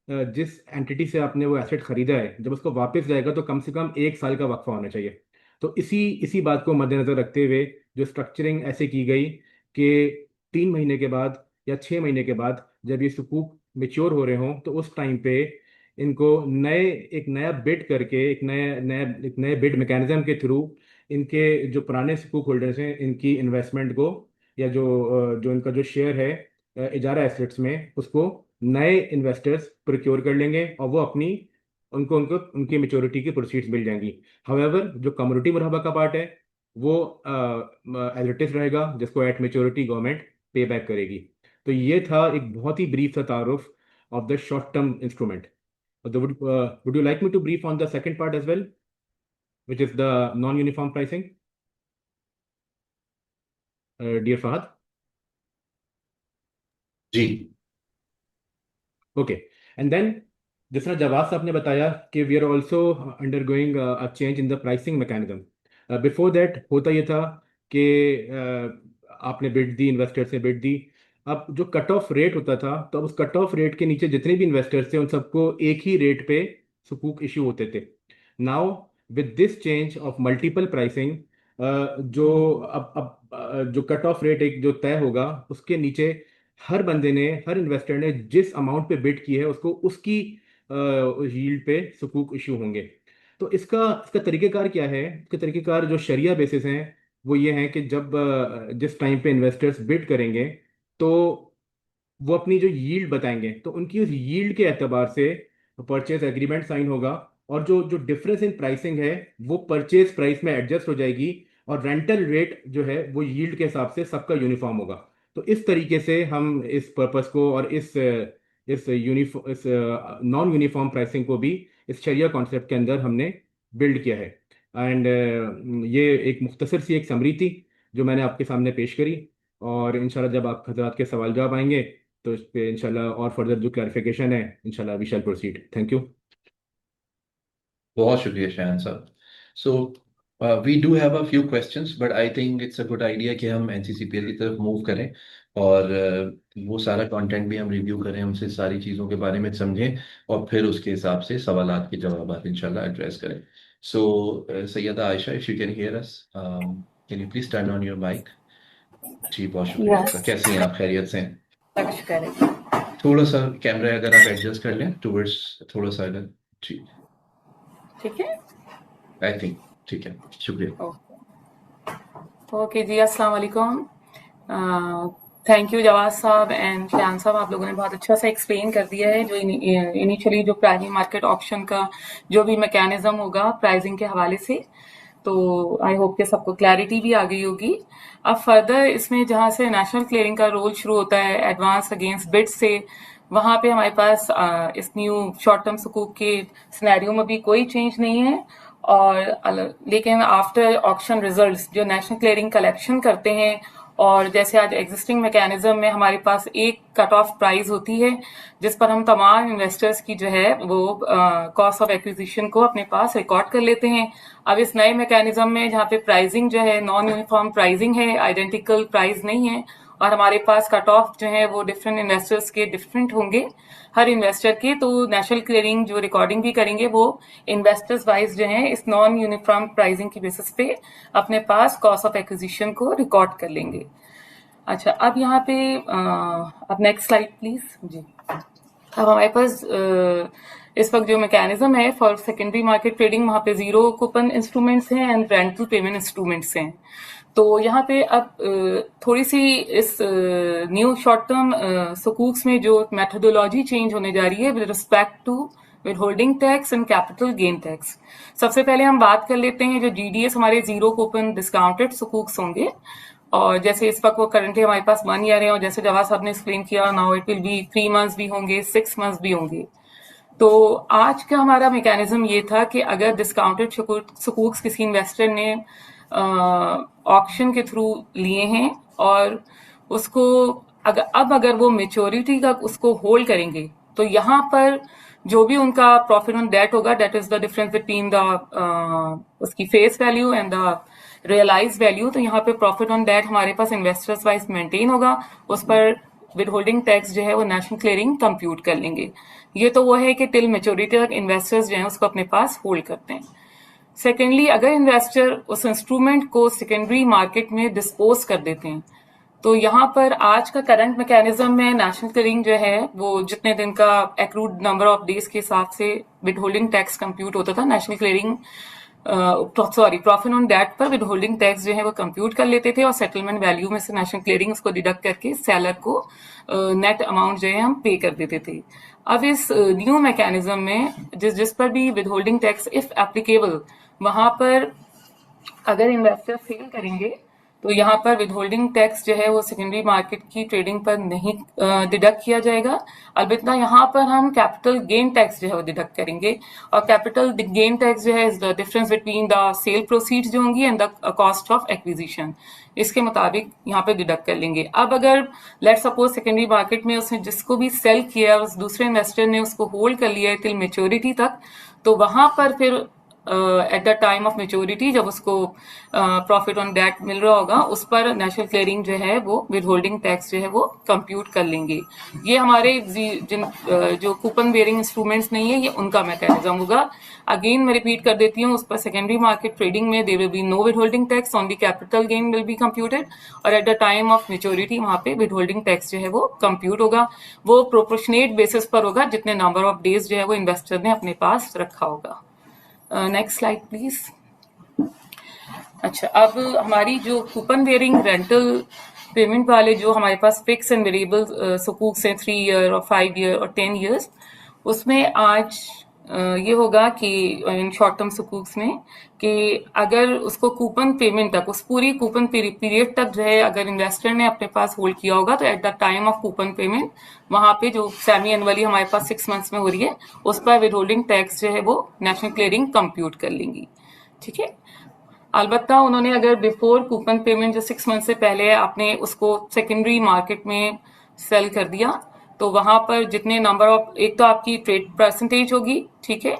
जिस एंटिटी से आपने वो एसेट खरीदा है, जब उसको वापस जाएगा तो कम से कम 1 साल का वक्फा होना चाहिए। तो इसी इसी बात को मद्देनजर रखते हुए जो स्ट्रक्चरिंग ऐसे की गई कि 3 महीने के बाद या 6 महीने के बाद जब ये सुकूक मेच्योर हो रहे हों, तो उस टाइम पे इनको एक नया बिड करके, एक नए बिड मैकेनिज्म के थ्रू इनके जो पुराने सुकूक होल्डर्स हैं, इनकी इन्वेस्टमेंट को, या जो इनका जो शेयर है इजारा एसेट्स में, उसको नए इन्वेस्टर्स प्रोक्योर कर लेंगे और वो अपनी उनको उनको उनकी मेच्योरिटी की प्रोसीड्स मिल जाएंगी। हाउएवर जो कम्युनिटी मुराबा का पार्ट है वो एज इट इज रहेगा, जिसको एट मेच्योरिटी गवर्नमेंट पे बैक करेगी। तो ये था एक बहुत ही ब्रीफ सा तारुफ of the short term instrument. Would you like me to brief on the second part as well, which is the non-uniform pricing, dear Fahad? जी। Okay, and then जिस तरह जवाब साहब ने बताया कि we are also undergoing a change in the pricing mechanism. Before that होता ये था कि आपने बिड दी, इन्वेस्टर से बिड दी, अब जो कट ऑफ रेट होता था, तो अब उस कट ऑफ रेट के नीचे जितने भी इन्वेस्टर्स थे उन सबको एक ही रेट पे सुकूक इशू होते थे। Now with this change of multiple pricing, जो जो कट ऑफ रेट एक जो तय होगा, उसके नीचे हर इन्वेस्टर ने जिस अमाउंट पे बिड की है उसको उसकी यील्ड पे सुकूक इशू होंगे। तो इसका इसका तरीकेकार क्या है? इसका तरीकेकार जो शरिया बेसिस हैं वो ये हैं कि जब जिस टाइम पे इन्वेस्टर्स बिड करेंगे, तो वो अपनी जो यील्ड बताएंगे, तो उनकी उस यील्ड के एतबार से परचेज एग्रीमेंट साइन होगा, और जो जो डिफरेंस इन प्राइसिंग है वो परचेज प्राइस में एडजस्ट हो जाएगी, और रेंटल रेट जो है वो यील्ड के हिसाब से सबका यूनिफॉर्म होगा। तो इस तरीके से हम इस पर्पस को और इस नॉन यूनिफॉर्म प्राइसिंग को भी इस शरिया कॉन्सेप्ट के अंदर हमने बिल्ड किया है। एंड ये एक मुख्तसर सी एक समरी थी जो मैंने आपके सामने पेश करी, और इंशाल्लाह जब आप हजरात के सवाल जवाब आएंगे तो इस पे इंशाल्लाह और फर्दर जो क्लैरिफिकेशन है इंशाल्लाह we shall proceed. Thank you. बहुत शुक्रिया शायन साहब। So we do have a few questions, but I think it's a good idea कि हम एनसीसीपीएल की तरफ मूव करें और वो सारा कंटेंट भी हम रिव्यू करें, उनसे सारी चीज़ों के बारे में समझें और फिर उसके हिसाब से सवालात के जवाब इंशाल्लाह एड्रेस करें। So Syeda Ayesha, if you can hear us, can you please turn on your mic? जी बहुत शुक्रिया आपका। यस, कैसी हैं आप? खैरियत से हैं? शुक्र है। थोड़ा सा कैमरा अगर आप एडजस्ट कर लें टूवर्ड्स, थोड़ा सा अगर। जी ठीक है, आई थिंक ठीक है, शुक्रिया। ओके जी, अस्सलाम वालेकुम। थैंक यू जवाद साहब एंड शान साहब, आप लोगों ने बहुत अच्छा सा एक्सप्लेन कर दिया है जो इनिशियली जो प्राइमरी मार्केट ऑप्शन का जो भी मैकेनिज्म होगा प्राइसिंग के हवाले से। तो आई होप कि सबको क्लैरिटी भी आ गई होगी। अब फर्दर इसमें जहां से नेशनल क्लियरिंग का रोल शुरू होता है एडवांस अगेंस्ट बिड से, वहां पे हमारे पास इस न्यू शॉर्ट टर्म सुकूक के सिनेरियो में भी कोई चेंज नहीं है, लेकिन आफ्टर ऑक्शन रिजल्ट्स जो नेशनल क्लियरिंग कलेक्शन करते हैं, और जैसे आज एग्जिस्टिंग मैकेनिज्म में हमारे पास एक कट ऑफ प्राइस होती है जिस पर हम तमाम इन्वेस्टर्स की जो है वो कॉस्ट ऑफ एक्विजिशन को अपने पास रिकॉर्ड कर लेते हैं। अब इस नए मैकेनिज्म में जहाँ पे प्राइसिंग जो है नॉन यूनिफॉर्म प्राइसिंग है, आइडेंटिकल प्राइस नहीं है, और हमारे पास कट ऑफ जो है वो डिफरेंट इन्वेस्टर्स के डिफरेंट होंगे हर इन्वेस्टर के, तो नेशनल क्लियरिंग जो रिकॉर्डिंग भी करेंगे वो इन्वेस्टर्स वाइज जो है इस नॉन यूनिफॉर्म प्राइसिंग की बेसिस पे अपने पास कॉस्ट ऑफ एक्विजिशन को रिकॉर्ड कर लेंगे। अच्छा, अब यहाँ पे अब नेक्स्ट स्लाइड प्लीज जी। अब हमारे पास इस वक्त जो मैकेनिज्म है फॉर सेकेंडरी मार्केट ट्रेडिंग, वहां पे जीरो कूपन इंस्ट्रूमेंट्स हैं एंड रेंटल पेमेंट इंस्ट्रूमेंट्स हैं। तो यहाँ पे अब थोड़ी सी इस न्यू शॉर्ट टर्म सुकूक्स में जो मेथोडोलॉजी चेंज होने जा रही है with respect to withholding tax and capital gain tax. सबसे पहले हम बात कर लेते हैं जो जीडीएस हमारे जीरो कूपन डिस्काउंटेड सुकूक्स होंगे, और जैसे इस वक्त वो करंटली हमारे पास 1 ईयर है, और जैसे जवाब साहब ने एक्सप्लेन किया now it will be 3 months भी होंगे, 6 मंथ्स भी होंगे। तो आज का हमारा मैकेनिज्म ये था कि अगर डिस्काउंटेड सुकूक्स किसी इन्वेस्टर ने ऑक्शन के थ्रू लिए हैं और उसको अगर वो मेच्योरिटी का उसको होल्ड करेंगे, तो यहाँ पर जो भी उनका प्रॉफिट ऑन डेट होगा, debt is the difference between the उसकी face value and the realize value, तो यहाँ पे प्रॉफिट ऑन डेट हमारे पास इन्वेस्टर्स वाइज मेंटेन होगा, उस पर विद होल्डिंग टैक्स जो है वो नेशनल क्लियरिंग कंप्यूट कर लेंगे। ये तो वो है कि टिल मेच्योरिटी तक इन्वेस्टर्स जो है उसको अपने पास होल्ड करते हैं। सेकेंडली, अगर इन्वेस्टर उस इंस्ट्रूमेंट को सेकेंडरी मार्केट में डिस्पोज कर देते हैं, तो यहाँ पर आज का करंट मैकेनिज्म में नेशनल क्लियरिंग जो है वो जितने दिन का एक्रूड नंबर ऑफ डेज के हिसाब से विद होल्डिंग टैक्स कंप्यूट होता था, national clearing profit on debt पर विद होल्डिंग टैक्स जो है वो कंप्यूट कर लेते थे, और सेटलमेंट वैल्यू में से नेशनल क्लियरिंग उसको डिडक्ट करके सेलर को नेट अमाउंट जो है हम पे कर देते थे। अब इस न्यू मैकेनिज्म में जिस पर भी with holding tax if applicable, वहां पर अगर इन्वेस्टर सेल करेंगे तो यहाँ पर विद होल्डिंग टैक्स जो है वो सेकेंडरी मार्केट की ट्रेडिंग पर नहीं डिडक्ट किया जाएगा। अलबत्ता यहाँ पर हम कैपिटल गेन टैक्स जो है वो डिडक्ट करेंगे, और कैपिटल गेन टैक्स जो है is the difference between the sale proceeds जो होंगी and the cost of acquisition, इसके मुताबिक यहाँ पे डिडक्ट कर लेंगे। अब अगर लेट सपोज सेकेंडरी मार्केट में उसने जिसको भी सेल किया उस दूसरे इन्वेस्टर ने उसको होल्ड कर लिया है टिल मेच्योरिटी तक, तो वहां पर फिर eight the time of maturity जब उसको प्रॉफिट ऑन डेट मिल रहा होगा, उस पर नेशनल क्लियरिंग जो है वो विद होल्डिंग टैक्स जो है वो कंप्यूट कर लेंगे। ये हमारे जिन जो कूपन बेयरिंग इंस्ट्रूमेंट्स नहीं है, ये उनका मैकेनिज्म होगा। अगेन मैं रिपीट कर देती हूँ, उस पर सेकेंडरी मार्केट ट्रेडिंग में there will be no withholding tax, only capital gain will be computed, और at the time of maturity वहां पे विद होल्डिंग टैक्स जो है वो कंप्यूट होगा। वो प्रोपोर्शनेट बेसिस पर होगा जितने नंबर ऑफ डेज जो है वो इन्वेस्टर ने अपने पास रखा होगा। Next slide please. अच्छा, अब हमारी जो कूपन बेयरिंग रेंटल पेमेंट वाले जो हमारे पास फिक्स एंड वेरिएबल सुकूक्स हैं 3 ईयर और 5 ईयर और 10 ईयर्स, उसमें आज ये होगा कि इन शॉर्ट टर्म सुकूक्स में कि अगर उसको कूपन पेमेंट तक, उस पूरी कूपन पीरियड तक जो है अगर इन्वेस्टर ने अपने पास होल्ड किया होगा, तो eight the time of coupon payment वहां पे जो सेमी एनुअली हमारे पास 6 मंथ्स में हो रही है, उस पर विद होल्डिंग टैक्स जो है वो नेशनल क्लियरिंग कंप्यूट कर लेंगी। ठीक है, अलबत्ता उन्होंने अगर बिफोर कूपन पेमेंट जो 6 मंथ से पहले आपने उसको सेकेंडरी मार्केट में सेल कर दिया, तो वहां पर जितने नंबर ऑफ, एक तो आपकी ट्रेड परसेंटेज होगी, ठीक है,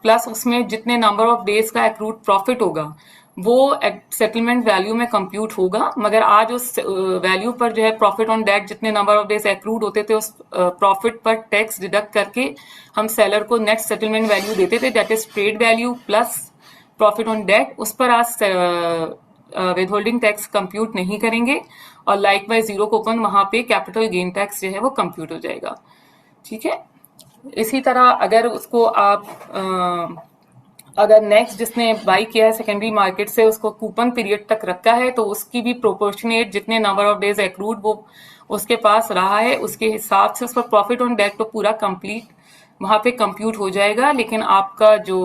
प्लस उसमें जितने नंबर ऑफ डेज का एक्रूड प्रॉफिट होगा वो सेटलमेंट वैल्यू में कंप्यूट होगा। मगर आज उस वैल्यू पर जो है प्रॉफिट ऑन डेट जितने नंबर ऑफ डेज एक्रूड होते थे उस प्रॉफिट पर टैक्स डिडक्ट करके हम सेलर को नेट सेटलमेंट वैल्यू देते थे, that is trade value plus profit on debt. उस पर आज विद होल्डिंग टैक्स कंप्यूट नहीं करेंगे, और लाइकवाइज जीरो कूपन वहां पे कैपिटल गेन टैक्स जो है वो कंप्यूट हो जाएगा। ठीक है, इसी तरह अगर उसको आप अगर नेक्स्ट जिसने बाई किया है सेकेंडरी मार्केट से उसको कूपन पीरियड तक रखा है, तो उसकी भी प्रोपोर्शनेट जितने नंबर ऑफ डेज एक्रूड वो उसके पास रहा है, उसके हिसाब से उस पर प्रॉफिट ऑन डेट तो पूरा कंप्लीट वहां पे कंप्यूट हो जाएगा। लेकिन आपका जो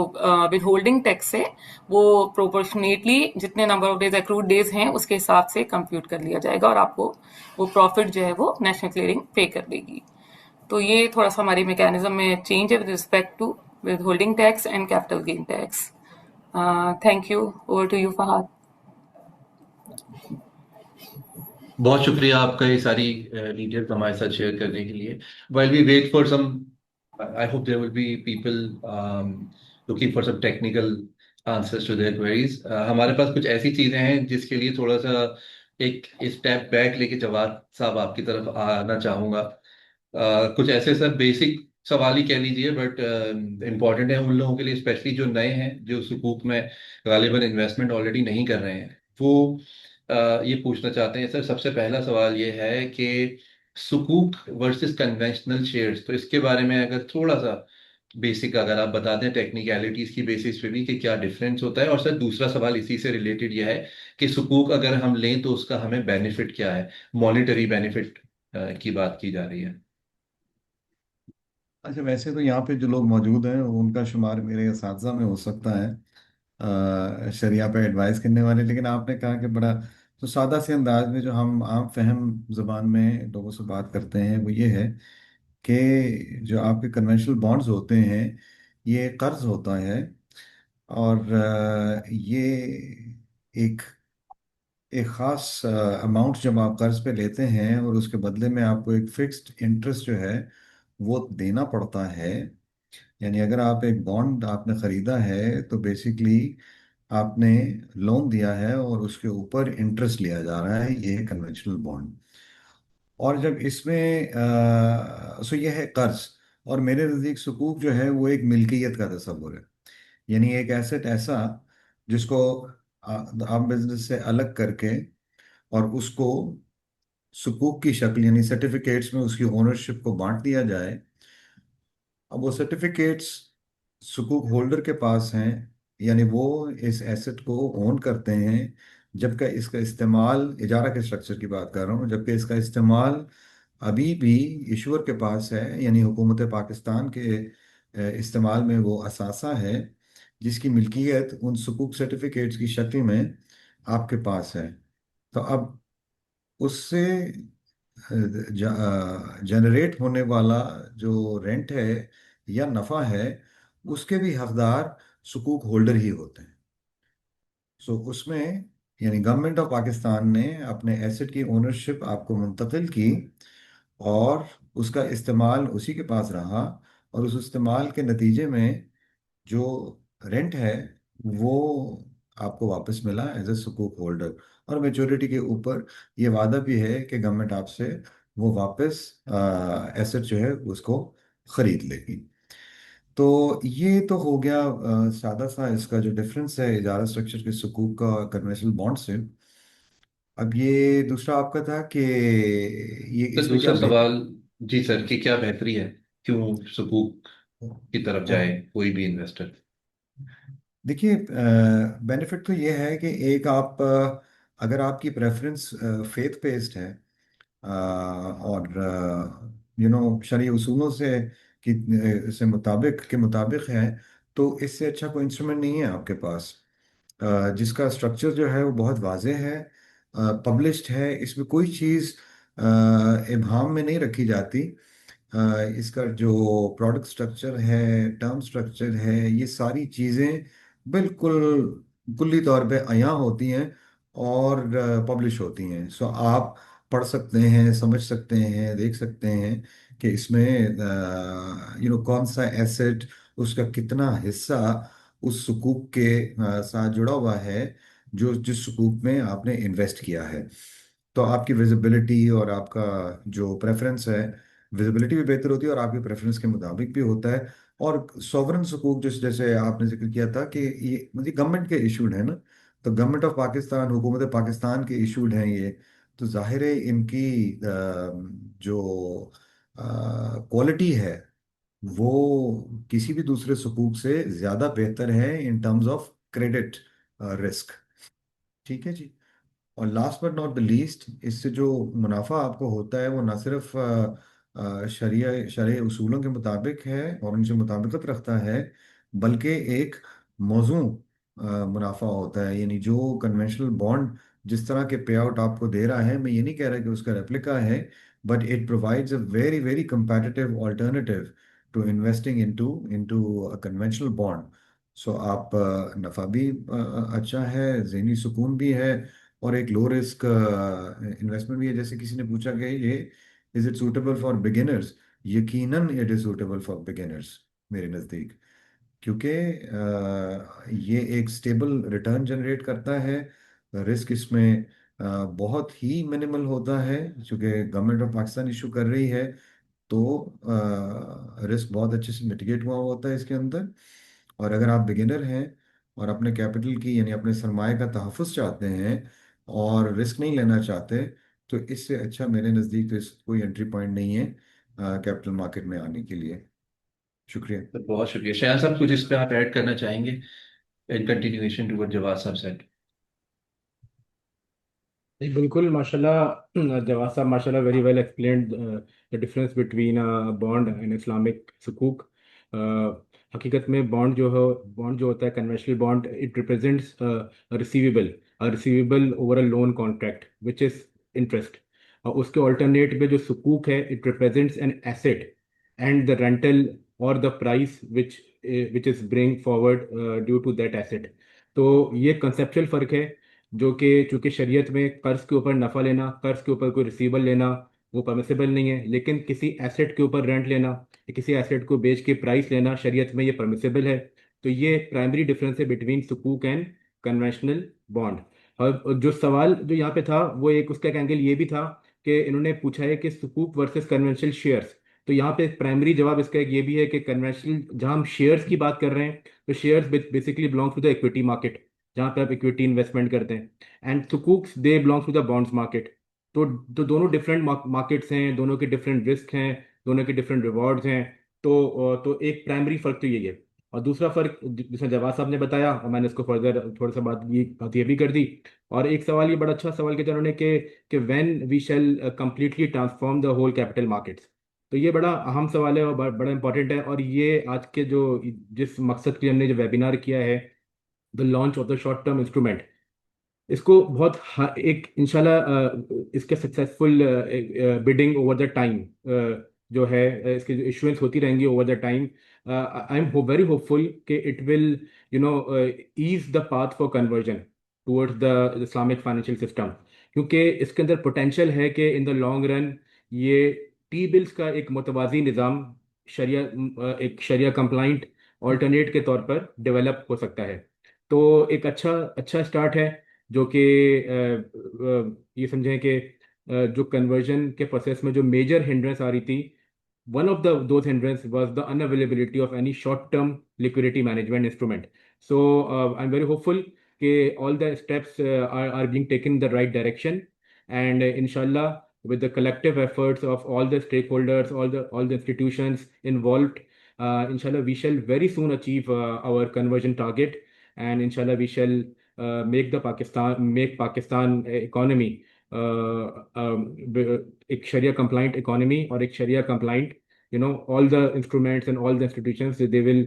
विद होल्डिंग टैक्स है वो प्रोपोर्शनेटली जितने number of days accrued days हैं उसके हिसाब से कंप्यूट कर लिया जाएगा, और आपको वो प्रॉफिट जो है वो नेशनल क्लियरिंग पे कर देगी। तो ये थोड़ा सा हमारे मैकेनिज्म में चेंज है with respect to withholding tax and capital gain tax. Thank you, over to you Fahad. बहुत शुक्रिया आपका ये सारी डिटेल्स हमारे साथ शेयर करने के लिए। While we wait for some, I hope there will be people looking for some technical answers to their queries. हमारे पास कुछ ऐसी चीजें हैं जिसके लिए थोड़ा सा एक स्टेप बैक लेके जवाब साहब आपकी तरफ आना चाहूंगा। कुछ ऐसे सर बेसिक सवाल ही कह लीजिए, बट इम्पॉर्टेंट है उन लोगों के लिए, स्पेशली जो नए हैं, जो सुकूक में गालिबन इन्वेस्टमेंट ऑलरेडी नहीं कर रहे हैं। वो ये पूछना चाहते हैं सर। सबसे पहला सवाल ये है कि सुकूक वर्सेस कन्वेंशनल शेयर्स, तो इसके बारे में अगर थोड़ा सा बेसिक अगर आप बता दें टेक्निकलिटीज की बेसिस पे भी कि क्या डिफरेंस होता है। और सर दूसरा सवाल इसी से रिलेटेड ये है कि सुकूक अगर हम लें तो उसका हमें बेनिफिट क्या है, मॉनिटरी बेनिफिट की बात की जा रही है। अच्छा, वैसे तो यहाँ पे जो लोग मौजूद हैं उनका शुमार मेरे असातिज़ा में हो सकता है, शरिया पे एडवाइस करने वाले। लेकिन आपने कहा कि बड़ा तो सादा से अंदाज में जो हम आम फहम ज़बान में लोगों से बात करते हैं वो ये है कि जो आपके कन्वेंशनल बॉन्ड्स होते हैं ये कर्ज होता है। और ये एक एक ख़ास अमाउंट जब आप कर्ज पे लेते हैं और उसके बदले में आपको एक फिक्स्ड इंटरेस्ट जो है वो देना पड़ता है। यानी अगर आप एक बॉन्ड आपने ख़रीदा है तो बेसिकली आपने लोन दिया है और उसके ऊपर इंटरेस्ट लिया जा रहा है, ये है कन्वेंशनल बॉन्ड। और जब इसमें सो ये है कर्ज। और मेरे नज़दीक सुकूक जो है वो एक मिल्कियत का तस्वुर है, यानी एक एसेट ऐसा जिसको आप बिजनेस से अलग करके और उसको सुकूक की शक्ल यानी सर्टिफिकेट्स में उसकी ओनरशिप को बांट दिया जाए। अब वो सर्टिफिकेट्स सुकूक होल्डर के पास हैं, यानी वो इस एसेट को ओन करते हैं, जबकि इसका इस्तेमाल इजारा के स्ट्रक्चर की बात कर रहा हूँ, जबकि इसका इस्तेमाल अभी भी इशूअर के पास है, यानी हुकूमत पाकिस्तान के इस्तेमाल में वो असासा है जिसकी मिल्कियत उन सुकूक सर्टिफिकेट्स की शक्ल में आपके पास है। तो अब उससे जनरेट होने वाला जो रेंट है या नफ़ा है उसके भी हकदार सुकूक होल्डर ही होते हैं। सो उसमें यानी गवर्नमेंट ऑफ पाकिस्तान ने अपने एसेट की ओनरशिप आपको मुंतकिल की और उसका इस्तेमाल उसी के पास रहा, और उस इस्तेमाल के नतीजे में जो रेंट है वो आपको वापस मिला एज ए सुकूक होल्डर। और मेच्योरिटी के ऊपर ये वादा भी है कि गवर्नमेंट आपसे वो वापस एसेट जो है उसको खरीद लेगी। तो ये तो हो गया सादा सा इसका जो डिफरेंस है इजारा स्ट्रक्चर के सुकूक का कन्वेंशनल बॉन्ड से। अब ये दूसरा आपका था कि ये तो इसमें क्या दूसरा सवाल, जी सर, कि क्या बेहतरी है, क्यों सुकूक की तरफ हाँ, जाए कोई भी इन्वेस्टर। देखिए बेनिफिट तो ये है कि एक आप अगर आपकी प्रेफरेंस फेथ बेस्ड है और शरई उसूलों से मुताबिक है, तो इससे अच्छा कोई इंस्ट्रूमेंट नहीं है आपके पास, जिसका स्ट्रक्चर जो है वो बहुत वाज़ेह है, पब्लिश्ड है, इसमें कोई चीज़ इबहम में नहीं रखी जाती। इसका जो प्रोडक्ट स्ट्रक्चर है, टर्म स्ट्रक्चर है, ये सारी चीज़ें बिल्कुल कुल्ली तौर पे अयां होती हैं और पब्लिश होती हैं। सो आप पढ़ सकते हैं, समझ सकते हैं, देख सकते हैं कि इसमें कौन सा एसेट, उसका कितना हिस्सा उस सुकूक के साथ जुड़ा हुआ है जो जिस सुकूक में आपने इन्वेस्ट किया है। तो आपकी विजिबिलिटी और आपका जो प्रेफरेंस है, विजिबिलिटी भी बेहतर होती है और आपके प्रेफरेंस के मुताबिक भी होता है। और सॉवरन सुकूक जैसे आपने जिक्र किया था कि ये मतलब गवर्नमेंट के इशूड है ना, तो गवर्नमेंट ऑफ पाकिस्तान, हुकूमत पाकिस्तान के इशूड हैं ये। तो जाहिर है इनकी जो क्वालिटी है वो किसी भी दूसरे सुकूक से ज़्यादा बेहतर है in terms of credit risk. ठीक है जी। और last but not the least, इससे जो मुनाफा आपको होता है वो ना सिर्फ शरई उसूलों के मुताबिक है और उनसे मुताबिकत रखता है, बल्कि एक मौजू मुनाफा होता है। यानी जो कन्वेंशनल बॉन्ड जिस तरह के पे आउट आपको दे रहा है, मैं ये नहीं कह रहा कि उसका रेप्लिका है, but it provides a very very competitive alternative to investing into into a conventional bond. So आप नफ़ा भी अच्छा है, ज़हनी सुकून भी है, और एक लो रिस्क इन्वेस्टमेंट भी है। जैसे किसी ने पूछा कि ये is it suitable for beginners, यकीनन it is suitable for beginners मेरे नज़दीक, क्योंकि ये एक स्टेबल रिटर्न जनरेट करता है। रिस्क इसमें बहुत ही मिनिमल होता है, क्योंकि गवर्नमेंट ऑफ पाकिस्तान इशू कर रही है, तो रिस्क बहुत अच्छे से मिटिगेट हुआ होता है इसके अंदर। और अगर आप बिगिनर हैं और अपने कैपिटल की यानी अपने सरमाए का तहफ़्फ़ुज़ चाहते हैं और रिस्क नहीं लेना चाहते, तो इससे अच्छा मेरे नज़दीक तो इस कोई एंट्री पॉइंट नहीं है कैपिटल मार्केट में आने के लिए। शुक्रिया। तो बहुत शुक्रिया शयान साहब, कुछ इस पे आप ऐड करना चाहेंगे in continuation to what Jawad साहब सेड? जी बिल्कुल, माशाल्लाह जवाद साहब माशाल्लाह very well explained the difference between bond and Islamic sukuk. हकीकत में बॉन्ड जो होता है conventional bond, it represents receivable over a loan contract which is interest. और उसके ऑल्टरनेट में जो सुकूक है, it represents an asset and the rental और the price which is bring forward due to that asset. तो ये कंसेप्चुअल फर्क है, जो कि चूंकि शरीयत में कर्ज के ऊपर नफा लेना, कर्ज के ऊपर कोई रिसीवेबल लेना वो परमिसिबल नहीं है, लेकिन किसी एसेट के ऊपर रेंट लेना या किसी एसेट को बेच के प्राइस लेना शरीयत में ये परमिसिबल है। तो ये प्राइमरी डिफरेंस है बिटवीन सुकूक एंड कन्वेंशनल बॉन्ड। और जो सवाल जो यहाँ पे था वो एक उसका एक एंगल ये भी था कि इन्होंने पूछा है कि सुकूक वर्सेस कन्वेंशनल शेयर्स। तो यहाँ पे प्राइमरी जवाब इसका एक ये भी है कि कन्वेंशनल जहाँ हम शेयर्स की बात कर रहे हैं, तो shares basically belong to the equity market, जहाँ पे आप इक्विटी इन्वेस्टमेंट करते हैं। And sukuks they belong to the bonds market. तो दोनों डिफरेंट मार्केट्स हैं, दोनों के डिफरेंट रिस्क हैं, दोनों के डिफरेंट रिवॉर्ड्स हैं। तो एक प्राइमरी फर्क तो यही है। और दूसरा फर्क जिसमें जवाब साहब ने बताया और मैंने इसको फर्दर थोड़ा सा बात ये भी कर दी। और एक सवाल, ये बड़ा अच्छा सवाल किया उन्होंने कि when we shall completely transform the whole capital markets. तो ये बड़ा अहम सवाल है और बड़ा इंपॉर्टेंट है। और ये आज के जो जिस मकसद के लिए हमने जो वेबिनार किया है, the launch of the short term instrument, इसको बहुत एक इंशाल्लाह इसके successful bidding over the time जो है, इसकी जो इशुएंस होती रहेंगी over the time, I am very hopeful कि it will you know ease the path for conversion towards the Islamic financial system. क्योंकि इसके अंदर पोटेंशियल है कि इन द लॉन्ग रन ये टी बिल्स का एक मुतवाजी निज़ाम एक शरिया कंप्लाइंट ऑल्टरनेट के तौर पर डेवलप हो सकता है। तो एक अच्छा अच्छा स्टार्ट है, जो कि ये समझें कि जो कन्वर्जन के प्रोसेस में जो मेजर हिंड्रेंस आ रही थी, one of those hindrance was the unavailability of any short-term liquidity management instrument. So I'm very hopeful that all the steps are being taken in the right direction, and inshallah, with the collective efforts of all the stakeholders, all the institutions involved, inshallah, we shall very soon achieve our conversion target, and inshallah, we shall make Pakistan economy एक शरिया कंप्लाइंट इकोनॉमी और एक शरिया complaint, all the instruments and all the institutions, they will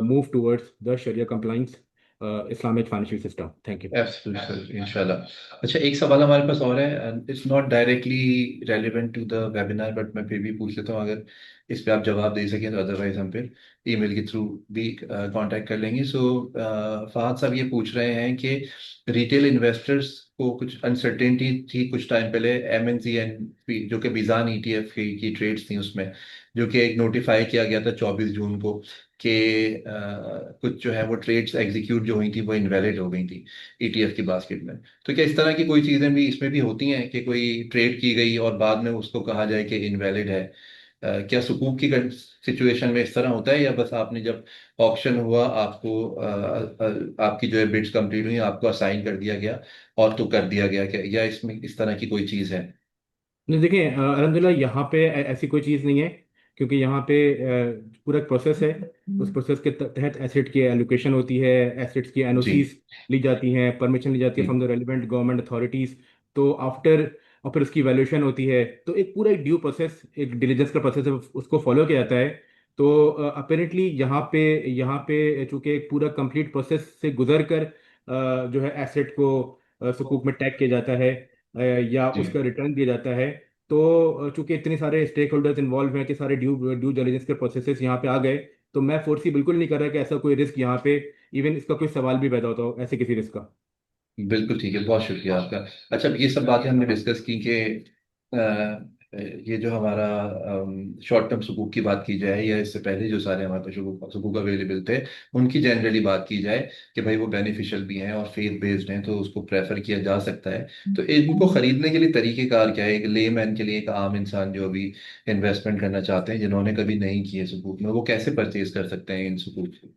move towards the Sharia compliance Islamic financial system. Thank you. Absolutely sir, इंशाल्लाह। अच्छा, एक सवाल हमारे पास और है, and it's not directly relevant to the webinar, but मैं फिर भी पूछ लेता हूँ, अगर इस पे आप जवाब दे सकें तो अदरवाइज हम फिर ईमेल के थ्रू भी कांटेक्ट कर लेंगे। सो फहद साहब ये पूछ रहे हैं कि रिटेल इन्वेस्टर्स को कुछ अनसर्टेनिटी थी कुछ टाइम पहले एमएनसी एंड जो कि बीजान ईटीएफ की ट्रेड्स थी उसमें, जो कि एक नोटिफाई किया गया था 24 जून को कि कुछ जो है वो ट्रेड्स एग्जीक्यूट जो हुई थी वो इनवैलिड हो गई थी ईटीएफ की बास्केट में। तो क्या इस तरह की कोई चीज़ें भी इसमें भी होती हैं कि कोई ट्रेड की गई और बाद में उसको कहा जाए कि इनवैलिड है? क्या सुकूक की सिचुएशन में इस तरह होता है, या बस आपने जब ऑप्शन हुआ आपको आपकी जो है बिड्स कंप्लीट हुई आपको असाइन कर दिया गया और तो कर दिया गया क्या, या इसमें इस तरह की कोई चीज़ है? नहीं, देखिए अल्हम्दुलिल्लाह यहाँ पे ऐसी कोई चीज़ नहीं है, क्योंकि यहाँ पे पूरा प्रोसेस है। उस प्रोसेस के तहत एसेट की एलोकेशन होती है, एसेट्स की जी एनओसीज ली जाती हैं, परमिशन ली जाती है जी from the relevant government authorities. तो आफ्टर और फिर उसकी वैल्यूएशन होती है। तो एक पूरा एक ड्यू प्रोसेस, एक डिलीजेंस का प्रोसेस है, उसको फॉलो किया जाता है। तो अपेरेंटली यहाँ पे चूंकि एक पूरा कंप्लीट प्रोसेस से गुजर कर जो है एसेट को सुकूक में टैग किया जाता है या जी उसका रिटर्न दिया जाता है। तो चूंकि इतने सारे स्टेक होल्डर्स इन्वॉल्व हैं कि सारे ड्यू डिलीजेंस के प्रोसेसेस यहाँ पे आ गए, तो मैं फोर्सी बिल्कुल नहीं कर रहा कि ऐसा कोई रिस्क यहाँ पे इवन इसका कोई सवाल भी पैदा होता हो ऐसे किसी रिस्क का। बिल्कुल ठीक है, बहुत शुक्रिया आपका। अच्छा, ये सब बातें हमने डिस्कस की कि ये जो हमारा शॉर्ट टर्म सुकूक की बात की जाए, या इससे पहले जो सारे हमारे पास सुकूक सुकूक अवेलेबल थे उनकी जनरली बात की जाए कि भाई वो बेनिफिशियल भी हैं और फेथ बेस्ड हैं, तो उसको प्रेफर किया जा सकता है। तो इनको खरीदने के लिए तरीकेकार क्या है, एक लेमैन के लिए, एक आम इंसान जो अभी इन्वेस्टमेंट करना चाहते हैं, जिन्होंने कभी नहीं किए सुकूक में, वो कैसे परचेज कर सकते हैं इन सुकूक को?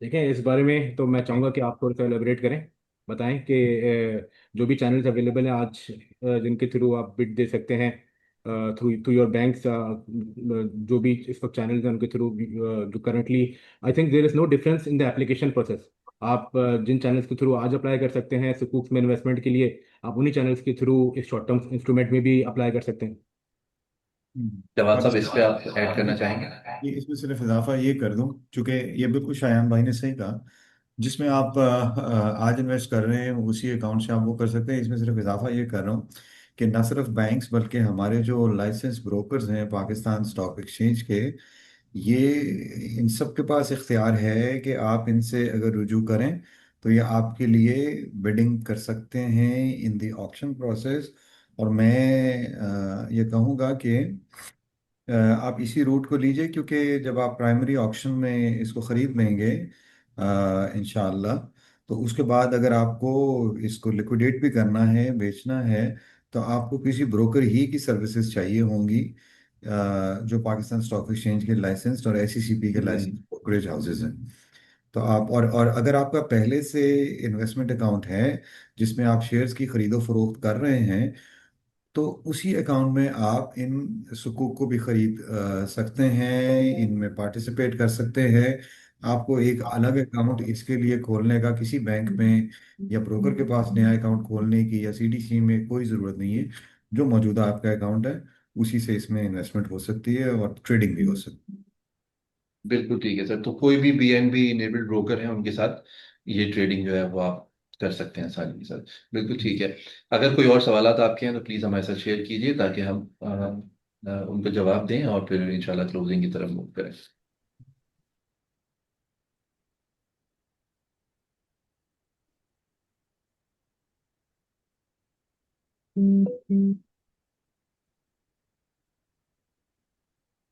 देखें, इस बारे में तो मैं चाहूँगा कि आप थोड़ा सा एलेबरेट करें, बताएं कि जो भी चैनल्स अवेलेबल हैं आज, जिनके थ्रू आप बिड दे सकते हैं थ्रू थ्रू योर बैंक्स, जो भी इस वक्त चैनल्स हैं उनके थ्रू, जो currently I think there is no difference in the application process. आप जिन चैनल्स के थ्रू आज अप्लाई कर सकते हैं सुकूक में इन्वेस्टमेंट के लिए, आप उन्हीं चैनल्स के थ्रू इस शॉर्ट टर्म इंस्ट्रूमेंट में भी अप्लाई कर सकते हैं। जवाब और साहब, इस पे आप ऐड करना चाहेंगे? ये इसमें सिर्फ इजाफा ये कर दूं, चूंकि ये बिल्कुल शायान भाई ने सही कहा, जिसमें आप आज इन्वेस्ट कर रहे हैं उसी अकाउंट से आप वो कर सकते हैं। इसमें सिर्फ इजाफा ये कर रहा हूँ कि न सिर्फ बैंक्स बल्कि हमारे जो लाइसेंस ब्रोकर्स हैं पाकिस्तान स्टॉक एक्सचेंज के, ये इन सब के पास इख्तियार है कि आप इनसे अगर रुजू करें तो ये आपके लिए बिडिंग कर सकते हैं इन द ऑक्शन प्रोसेस। और मैं ये कहूँगा कि आप इसी रूट को लीजिए, क्योंकि जब आप प्राइमरी ऑक्शन में इसको खरीद लेंगे इंशाल्लाह, तो उसके बाद अगर आपको इसको लिक्विडेट भी करना है, बेचना है, तो आपको किसी ब्रोकर ही की सर्विसेज चाहिए होंगी, जो पाकिस्तान स्टॉक एक्सचेंज के लाइसेंस्ड और एसईसीपी के लाइसेंस ब्रोकरेज हाउसेज हैं। तो आप और अगर आपका पहले से इन्वेस्टमेंट अकाउंट है जिसमें आप शेयर्स की खरीदो फरोख्त कर रहे हैं, तो उसी अकाउंट में आप इन सुकूक को भी खरीद सकते हैं, इनमें पार्टिसिपेट कर सकते हैं। आपको एक अलग अकाउंट इसके लिए खोलने का किसी बैंक में या ब्रोकर के पास नया अकाउंट खोलने की या सीडीसी में कोई ज़रूरत नहीं है। जो मौजूदा आपका अकाउंट है उसी से इसमें इन्वेस्टमेंट हो सकती है और ट्रेडिंग भी हो सकती है। बिल्कुल ठीक है सर, तो कोई भी बीएनबी इनेबल्ड ब्रोकर है उनके साथ ये ट्रेडिंग जो है वो आप कर सकते हैं आसानी के साथ। बिल्कुल ठीक है। अगर कोई और सवालात आपके हैं तो प्लीज़ हमारे साथ शेयर कीजिए, ताकि हम उनको जवाब दें और फिर इंशाल्लाह क्लोजिंग की तरफ मूव करें।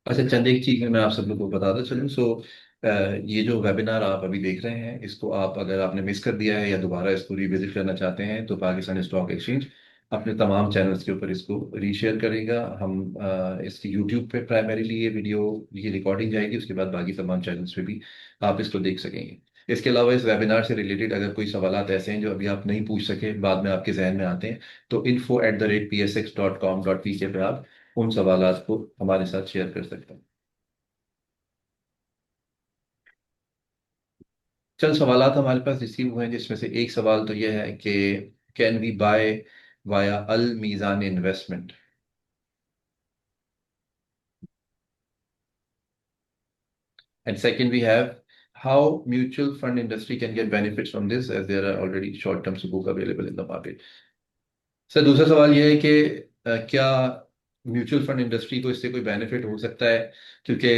अच्छा, चंद एक चीज़ मैं आप सब लोग को बताता चलूँ। ये जो वेबिनार आप अभी देख रहे हैं, इसको आप, अगर आपने मिस कर दिया है या दोबारा इसको रिविजिट करना चाहते हैं, तो पाकिस्तान स्टॉक एक्सचेंज अपने तमाम चैनल्स के ऊपर इसको रीशेयर करेगा। हम इसकी यूट्यूब पे प्राइमरीली ये वीडियो, ये रिकॉर्डिंग जाएगी, उसके बाद बाकी तमाम चैनल्स पे भी आप इसको देख सकेंगे। इसके अलावा इस वेबिनार से रिलेटेड अगर कोई सवालात ऐसे हैं जो अभी आप नहीं पूछ सके, बाद में आपके जहन में आते हैं, तो info@psx.com.pk पे आप उन सवालात को हमारे साथ शेयर कर सकते हैं। चंद सवालात हमारे पास रिसीव हुए हैं, जिसमें से एक सवाल तो यह है कि can we buy via Al Meezan investment, and second we have how mutual fund industry can get benefits from this as there are already short term sukuk available in the market. Sir, दूसरा सवाल यह है कि क्या म्यूचुअल फंड इंडस्ट्री को इससे कोई बेनिफिट हो सकता है, क्योंकि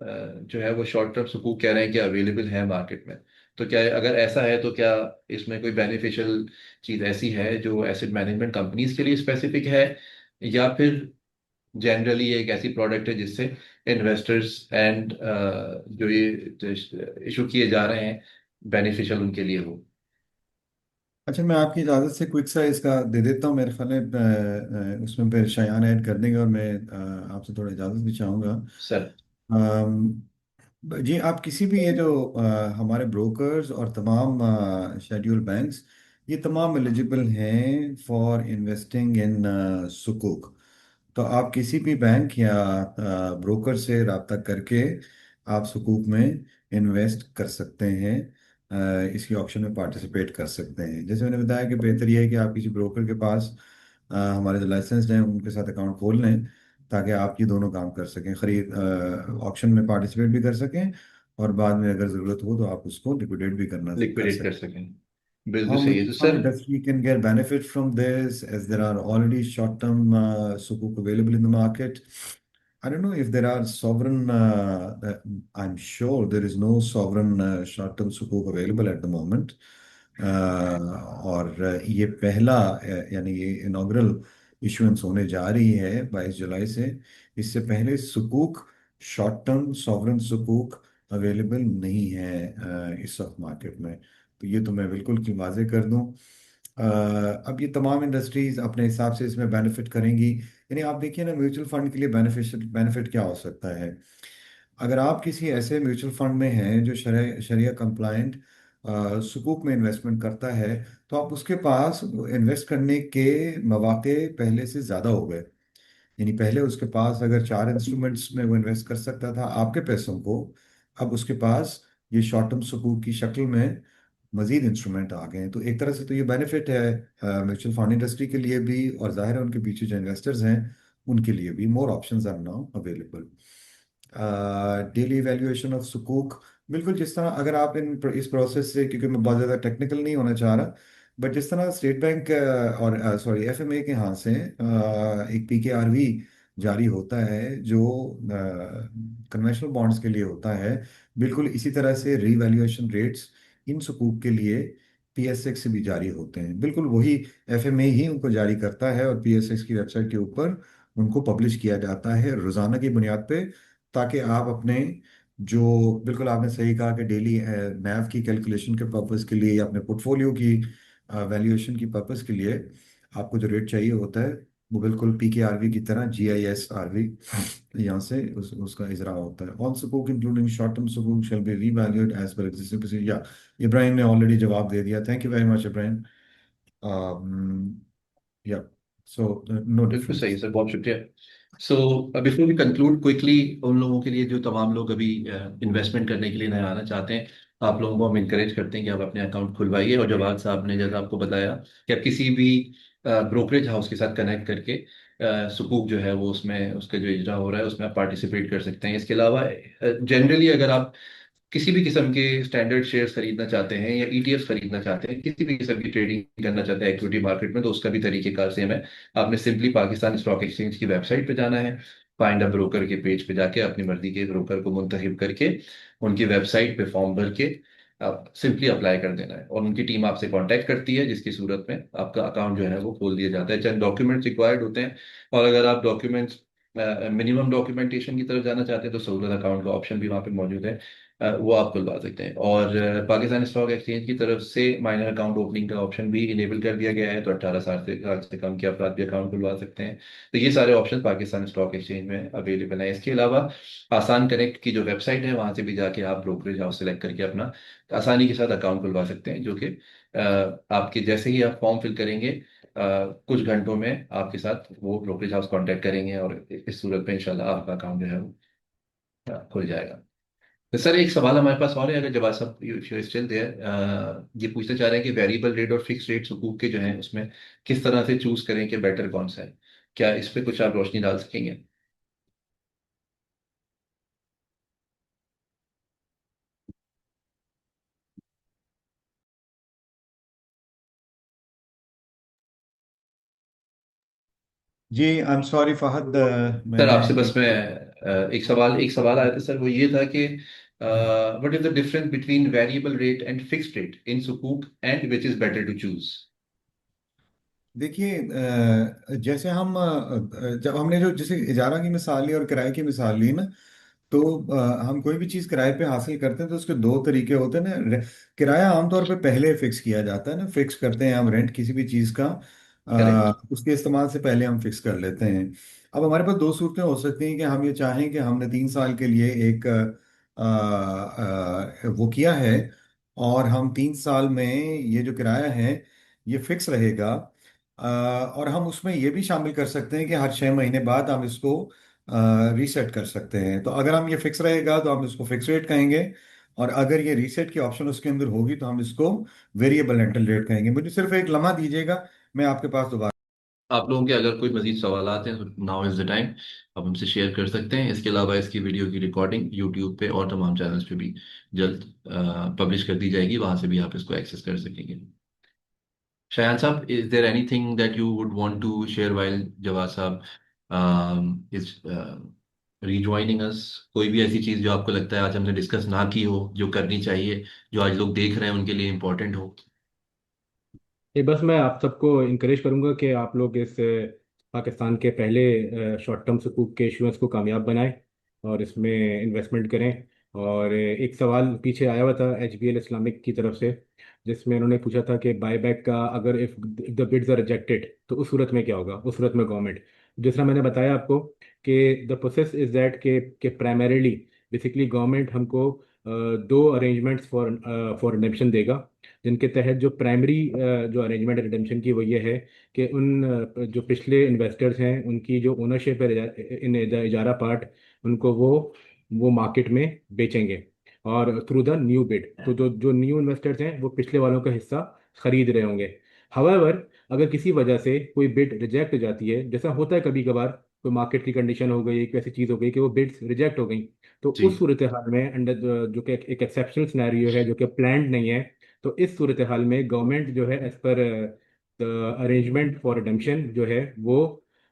जो है वो शॉर्ट टर्म सुकूक कह रहे हैं कि अवेलेबल है मार्केट में। तो क्या, अगर ऐसा है तो क्या इसमें कोई बेनिफिशियल चीज़ ऐसी है जो एसेट मैनेजमेंट कंपनीज के लिए स्पेसिफिक है, या फिर जनरली एक ऐसी प्रोडक्ट है जिससे इन्वेस्टर्स एंड जो ये इशू किए जा रहे हैं बेनिफिशियल उनके लिए हो? अच्छा, मैं आपकी इजाज़त से क्विक सा इसका दे देता हूँ। मेरे ख्याल है उसमें फिर शायान ऐड कर देंगे और मैं आपसे थोड़ा इजाज़त भी चाहूँगा। सर। जी, आप किसी भी ये जो हमारे ब्रोकर्स और तमाम शेड्यूल बैंक्स, ये तमाम एलिजिबल हैं फॉर इन्वेस्टिंग इन सुकूक। तो आप किसी भी बैंक या ब्रोकर से रब्ता करके आप सुकूक में इन्वेस्ट कर सकते हैं, इसकी ऑप्शन में पार्टिसिपेट कर सकते हैं। जैसे मैंने बताया कि बेहतर यह है कि आप किसी ब्रोकर के पास हमारे जो लाइसेंस्ड हैं उनके साथ अकाउंट खोल लें, ताकि आप ये दोनों काम कर सकें, खरीद ऑक्शन में पार्टिसिपेट भी कर सकें और बाद में अगर ज़रूरत हो तो आप उसको लिक्विडेट भी करना कर लिक्विडेट कर सकें। सकें। बिल्कुल How सही है, mutual तो fund sir. industry can get benefit from this, as there are already short-term sukuk available in the market? I don't know if there are sovereign, I'm sure there is no sovereign short-term sukuk available at the moment. और ये पहला यानी ये इनॉग्रल इशुएंस होने जा रही है 22 जुलाई से। इससे पहले सुकूक, शॉर्ट टर्म सॉवरेन सुकूक अवेलेबल नहीं है इस वक्त मार्केट में। तो ये तो मैं बिल्कुल की वाजे कर दूं। अब ये तमाम इंडस्ट्रीज अपने हिसाब से इसमें बेनिफिट करेंगी। यानी आप देखिए ना, म्यूचुअल फंड के लिए बेनिफिट क्या हो सकता है। अगर आप किसी ऐसे म्यूचुअल फंड में हैं जो शरिया कंप्लायंट सुकूक में इन्वेस्टमेंट करता है, तो आप उसके पास इन्वेस्ट करने के मौके पहले से ज़्यादा हो गए। यानी पहले उसके पास अगर 4 इंस्ट्रूमेंट्स में वो इन्वेस्ट कर सकता था आपके पैसों को, अब उसके पास ये शॉर्ट टर्म सुकूक की शक्ल में मजीद इंस्ट्रूमेंट आ गए हैं। तो एक तरह से तो ये बेनिफिट है म्यूचुअल फंड इंडस्ट्री के लिए भी, और जाहिर है उनके पीछे जो इन्वेस्टर्स हैं उनके लिए भी। More options are now available. Daily valuation of sukuk, बिल्कुल जिस तरह अगर आप इस प्रोसेस से, क्योंकि मैं बहुत ज़्यादा टेक्निकल नहीं होना चाह रहा, बट जिस तरह स्टेट बैंक और सॉरी एफएमए के यहाँ से एक पीकेआरवी जारी होता है जो कन्वेंशनल बॉन्ड्स के लिए होता है, बिल्कुल इसी तरह से रीवैल्यूएशन रेट्स इन सुकूक के लिए पीएसएक्स से भी जारी होते हैं। बिल्कुल वही एफएमए ही उनको जारी करता है और पीएसएक्स की वेबसाइट के ऊपर उनको पब्लिश किया जाता है रोजाना की बुनियाद पे, ताकि आप अपने जो, बिल्कुल आपने सही कहा कि डेली नैव की कैलकुलेशन के पर्पस के लिए या अपने पोर्टफोलियो की वैल्यूएशन की पर्पस के लिए आपको जो रेट चाहिए होता है वो बिल्कुल पीकेआरवी की तरह जीआईएसआरवी यहाँ से उसका इजरा होता है। All sukuk including short term sukuk shall be revalued as per existing procedure. या इब्राहिम ने ऑलरेडी जवाब दे दिया। Thank you very much Ibrahim. या सो नो बिल्कुल डिफरेंस। सही सर, बहुत शुक्रिया। So before we conclude quickly, उन लोगों के लिए जो तमाम लोग अभी इन्वेस्टमेंट करने के लिए नया आना चाहते हैं, आप लोगों को हम इंकरेज करते हैं कि आप अपने अकाउंट खुलवाइए। और जवाद साहब ने जैसा आपको बताया कि आप किसी भी ब्रोकरेज हाउस के साथ कनेक्ट करके सुकूक जो है वो उसमें उसका जो इजरा हो रहा है उसमें आप पार्टिसिपेट कर सकते हैं। इसके अलावा जनरली अगर आप किसी भी किस्म के स्टैंडर्ड शेयर्स खरीदना चाहते हैं या ईटीएफ खरीदना चाहते हैं, किसी भी किस्म की ट्रेडिंग करना चाहते हैं इक्विटी मार्केट में, तो उसका भी तरीकेकार सेम है। आपने सिंपली पाकिस्तान स्टॉक एक्सचेंज की वेबसाइट पे जाना है, फाइंड अ ब्रोकर के पेज पे जाके अपनी मर्जी के ब्रोकर को मुंतखब करके उनकी वेबसाइट पे फॉर्म भर के आप सिंपली अप्लाई कर देना है, और उनकी टीम आपसे कांटेक्ट करती है, जिसकी सूरत में आपका अकाउंट जो है वो खोल दिया जाता है। चंद डॉक्यूमेंट्स रिक्वायर्ड होते हैं, और अगर आप डॉक्यूमेंट्स मिनिमम डॉक्यूमेंटेशन की तरफ जाना चाहते हैं तो सहूलत अकाउंट का ऑप्शन भी वहाँ पे मौजूद है, वो आप खुलवा सकते हैं। और पाकिस्तान स्टॉक एक्सचेंज की तरफ से माइनर अकाउंट ओपनिंग का ऑप्शन भी इनेबल कर दिया गया है, तो 18 साल से कम के अफराद भी अकाउंट खुलवा सकते हैं। तो ये सारे ऑप्शन पाकिस्तान स्टॉक एक्सचेंज में अवेलेबल है। इसके अलावा आसान कनेक्ट की जो वेबसाइट है वहाँ से भी जाके आप ब्रोकरेज हाउस सेलेक्ट करके अपना आसानी के साथ अकाउंट खुलवा सकते हैं, जो कि आपके जैसे ही आप फॉर्म फिल करेंगे कुछ घंटों में आपके साथ वो ब्रोकरेज हाउस कांटेक्ट करेंगे, और इस सूरत में इंशाल्लाह आपका अकाउंट जो है वो खुल जाएगा। तो सर एक सवाल हमारे पास और है, अगर जवाब साहब स्टिल देयर, ये पूछना चाह रहे हैं कि वेरिएबल रेट और फिक्स रेट सुकूक के जो हैं उसमें किस तरह से चूज करें कि बेटर कौन सा है। क्या इस पे कुछ आप रोशनी डाल सकेंगे? जी I am sorry Fahad, sir मैंने आपसे बस मैं एक सवाल आया था सर, वो ये था कि what is the difference between variable rate and fixed rate in sukuk and which is better to choose? देखिए जैसे हम जब हमने जो जैसे इजारा की मिसाल ली और किराए की मिसाल ली ना, तो हम कोई भी चीज़ किराए पे हासिल करते हैं तो उसके दो तरीके होते हैं ना। किराया आमतौर पे पहले फिक्स किया जाता है ना, फिक्स करते हैं हम रेंट किसी भी चीज़ का, करेक्ट। उसके इस्तेमाल से पहले हम फिक्स कर लेते हैं। अब हमारे पास दो सूरतें हो सकती हैं कि हम ये चाहें कि हमने 3 साल के लिए एक वो किया है, और हम 3 साल में ये जो किराया है ये फिक्स रहेगा। और हम उसमें ये भी शामिल कर सकते हैं कि हर 6 महीने बाद हम इसको रीसेट कर सकते हैं। तो अगर हम ये फिक्स रहेगा तो हम इसको फिक्स रेट कहेंगे, और अगर ये रीसेट की ऑप्शन उसके अंदर होगी तो हम इसको वेरिएबल रेंटल रेट कहेंगे। मुझे सिर्फ एक लम्हा दीजिएगा, मैं आपके पास दोबारा। आप लोगों के अगर कोई मजीद सवाल आते हैं तो नाउ इज द टाइम, आप हमसे शेयर कर सकते हैं। इसके अलावा इसकी वीडियो की रिकॉर्डिंग यूट्यूब पे और तमाम चैनल्स पे भी जल्द पब्लिश कर दी जाएगी, वहां से भी आप इसको एक्सेस कर सकेंगे। शायान साहब, is there anything that you would want to share while Jawad साहब इज रीजॉइनिंग अस। कोई भी ऐसी चीज़ जो आपको लगता है आज हमने डिस्कस ना की हो, जो करनी चाहिए, जो आज लोग देख रहे हैं उनके लिए इम्पोर्टेंट हो। ये बस मैं आप सबको इनकरेज करूंगा कि आप लोग इस पाकिस्तान के पहले शॉर्ट टर्म सुकूक के इशूएंस को कामयाब बनाएं और इसमें इन्वेस्टमेंट करें। और एक सवाल पीछे आया हुआ था HBL इस्लामिक की तरफ से, जिसमें उन्होंने पूछा था कि बायबैक का अगर if the bids are rejected तो उस सूरत में क्या होगा, उस सूरत में गवर्नमेंट। जिस तरह मैंने बताया आपको कि द प्रोसेस इज दैट के प्राइमरीली बेसिकली गवर्नमेंट हमको दो अरेंजमेंट्स फॉर फॉर रिडेम्पशन देगा, जिनके तहत जो प्राइमरी जो अरेंजमेंट रिडेम्पशन की वो ये है कि उन जो पिछले इन्वेस्टर्स हैं उनकी जो ओनरशिप है इन इजारा पार्ट, उनको वो मार्केट में बेचेंगे और थ्रू द न्यू बिड। तो जो जो न्यू इन्वेस्टर्स हैं वो पिछले वालों का हिस्सा खरीद रहे होंगे। हावेवर अगर किसी वजह से कोई बिड रिजेक्ट हो जाती है, जैसा होता है कभी कभार, कोई मार्केट की कंडीशन हो गई, एक ऐसी चीज़ हो गई कि वो बिड्स रिजेक्ट हो गई, तो जी। उस सूरत हाल में अंडर जो कि एक एक्सेप्शनल सिनेरियो है जो कि प्लान्ड नहीं है, तो इस सूरत हाल में गवर्नमेंट जो है as per arrangement for redemption जो है वो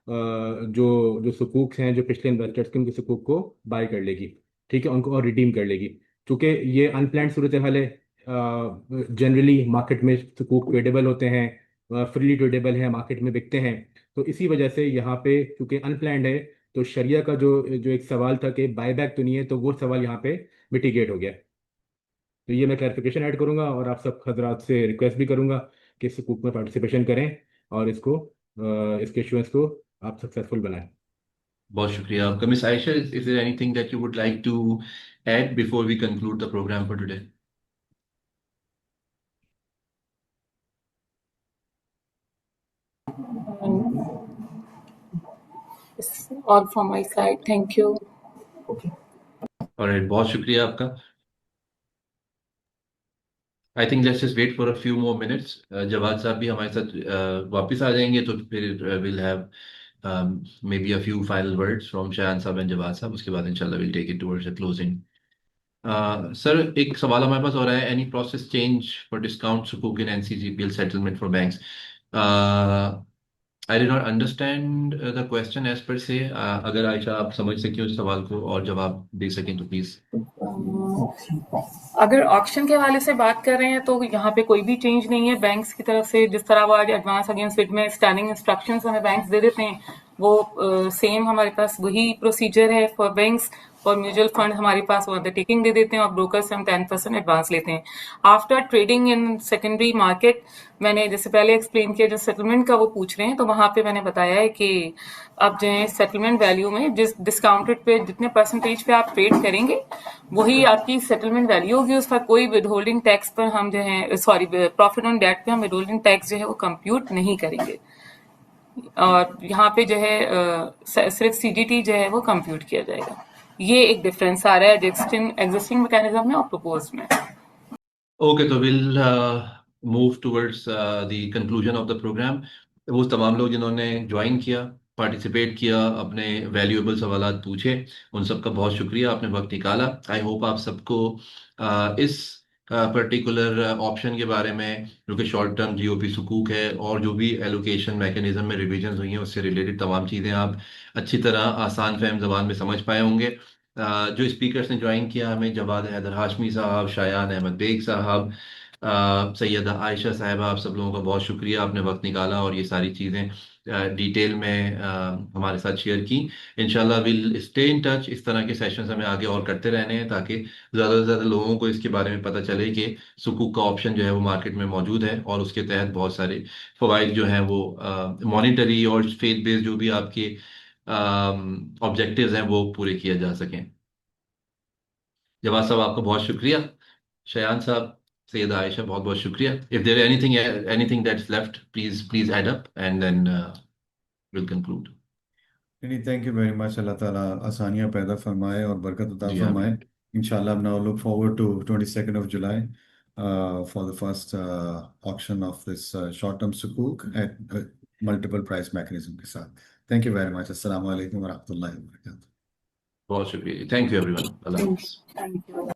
जो जो सुकूक हैं जो पिछले इन्वेस्टर्स के, उनके सुकूक को बाय कर लेगी, ठीक है, उनको और रिडीम कर लेगी। क्योंकि ये अनप्लान्ड सूरत हाल है, जनरली मार्केट में सुकूक ट्रेडेबल होते हैं, फ्रीली ट्रेडेबल है, मार्केट में बिकते हैं। तो इसी वजह से यहाँ पे क्योंकि अनप्लान्ड है, तो शरिया का जो जो एक सवाल था कि बायबैक तो नहीं है, तो वो सवाल यहाँ पे मिटिगेट हो गया। तो ये मैं क्लैरिफिकेशन ऐड करूंगा और आप सब हजरात से रिक्वेस्ट भी करूंगा कि इस कुक में पार्टिसिपेशन करें और इसको इसके इशुएंस को आप सक्सेसफुल बनाएं। बहुत शुक्रिया आपका। Miss Ayesha, is there anything that you would like to add before we conclude the programme for today? It's all from my side. Thank you. Alright, बहुत शुक्रिया आपका। I think let's just wait for a few more minutes. Jawad साहब भी हमारे साथ वापस आ जाएंगे तो फिर will have maybe a few final words from Shayan साहब एंड जवाद साहब। उसके बाद इंशाल्लाह will take it towards the closing. Sir, एक सवाल हमारे पास हो रहा है, any process change for discount sukuk in NCGPL settlement for banks? I did not understand the question as per se. अगर आयशा आप समझ सके उस सवाल को और जवाब दे सकें तो प्लीज। अगर ऑक्शन के हवाले से बात कर रहे हैं तो यहाँ पे कोई भी चेंज नहीं है बैंक्स की तरफ से। जिस तरह वो आज एडवांस अगेंस्ट बिड में स्टैंडिंग इंस्ट्रक्शंस हमें बैंक्स दे देते हैं, वो सेम हमारे पास वही प्रोसीजर है फॉर बैंक्स। और म्यूचुअल फंड हमारे पास वो अंडरटेकिंग दे देते हैं और ब्रोकर से हम 10% एडवांस लेते हैं after trading in secondary market. मैंने जैसे पहले एक्सप्लेन किया, जो सेटलमेंट का वो पूछ रहे हैं, तो वहां पे मैंने बताया है कि अब जो है सेटलमेंट वैल्यू में जिस डिस्काउंटेड पे जितने परसेंटेज पे आप ट्रेड करेंगे वही आपकी सेटलमेंट वैल्यू होगी। उस पर कोई विदहोल्डिंग टैक्स पर हम जो है सॉरी प्रॉफिट ऑन डेट पे हम विदहोल्डिंग टैक्स जो है वो कंप्यूट नहीं करेंगे। और यहाँ पे जो है सिर्फ CGT जो है वो कंप्यूट किया जाएगा। ये एक डिफरेंस आ रहा है एग्जिस्टिंग मैकेनिज्म में और प्रपोज में। ओके, तो will move towards the conclusion of the programme. वो तमाम लोग जिन्होंने ज्वाइन किया, पार्टिसिपेट किया, अपने वैल्यूएबल सवालात पूछे, उन सबका बहुत शुक्रिया, आपने वक्त निकाला। आई होप आप सबको इस पर्टिकुलर ऑप्शन के बारे में, जो कि शॉर्ट टर्म GOP सुकूक है, और जो भी एलोकेशन मैकेनिज्म में रिविजन हुई हैं उससे रिलेटेड तमाम चीज़ें आप अच्छी तरह आसान फहम ज़बान में समझ पाए होंगे। जो स्पीकर्स ने ज्वाइन किया हमें, जवाद हैदर हाशमी साहब, शायान अहमद बेग साहब, सैयदा आयशा साहिबा, आप सब लोगों का बहुत शुक्रिया, आपने वक्त निकाला और ये सारी चीज़ें डिटेल में हमारे साथ शेयर की। इंशाल्लाह विल स्टे इन टच। इस तरह के सेशंस हमें आगे और करते रहने हैं ताकि ज़्यादा से ज़्यादा लोगों को इसके बारे में पता चले कि सुकूक का ऑप्शन जो है वो मार्केट में मौजूद है और उसके तहत बहुत सारे फ़वाइद जो हैं वो मॉनिटरी और फेथ बेस्ड जो भी आपके ऑब्जेक्टिव्स हैं वो पूरे किए जा सकें। जवाद साहब आपका बहुत शुक्रिया। शयान साहब, सैयदा आयशा, बहुत बहुत शुक्रिया। If there anything that's left, please add up and then will conclude. नहीं, थैंक यू वेरी मच। अल्लाह ताला आसानियाँ पैदा फरमाए और बरकत अता जी फरमाए। आमीन। इंशाल्लाह now look forward to 22nd of July for the first auction of this short term sukuk at multiple price mechanism के साथ। Thank you very much. अस्सलाम वालेकुम व रहमतुल्लाहि व बरकातहू। बहुत शुक्रिया। Thank you everyone. अल्लाह हाफ़िज़। Thank you.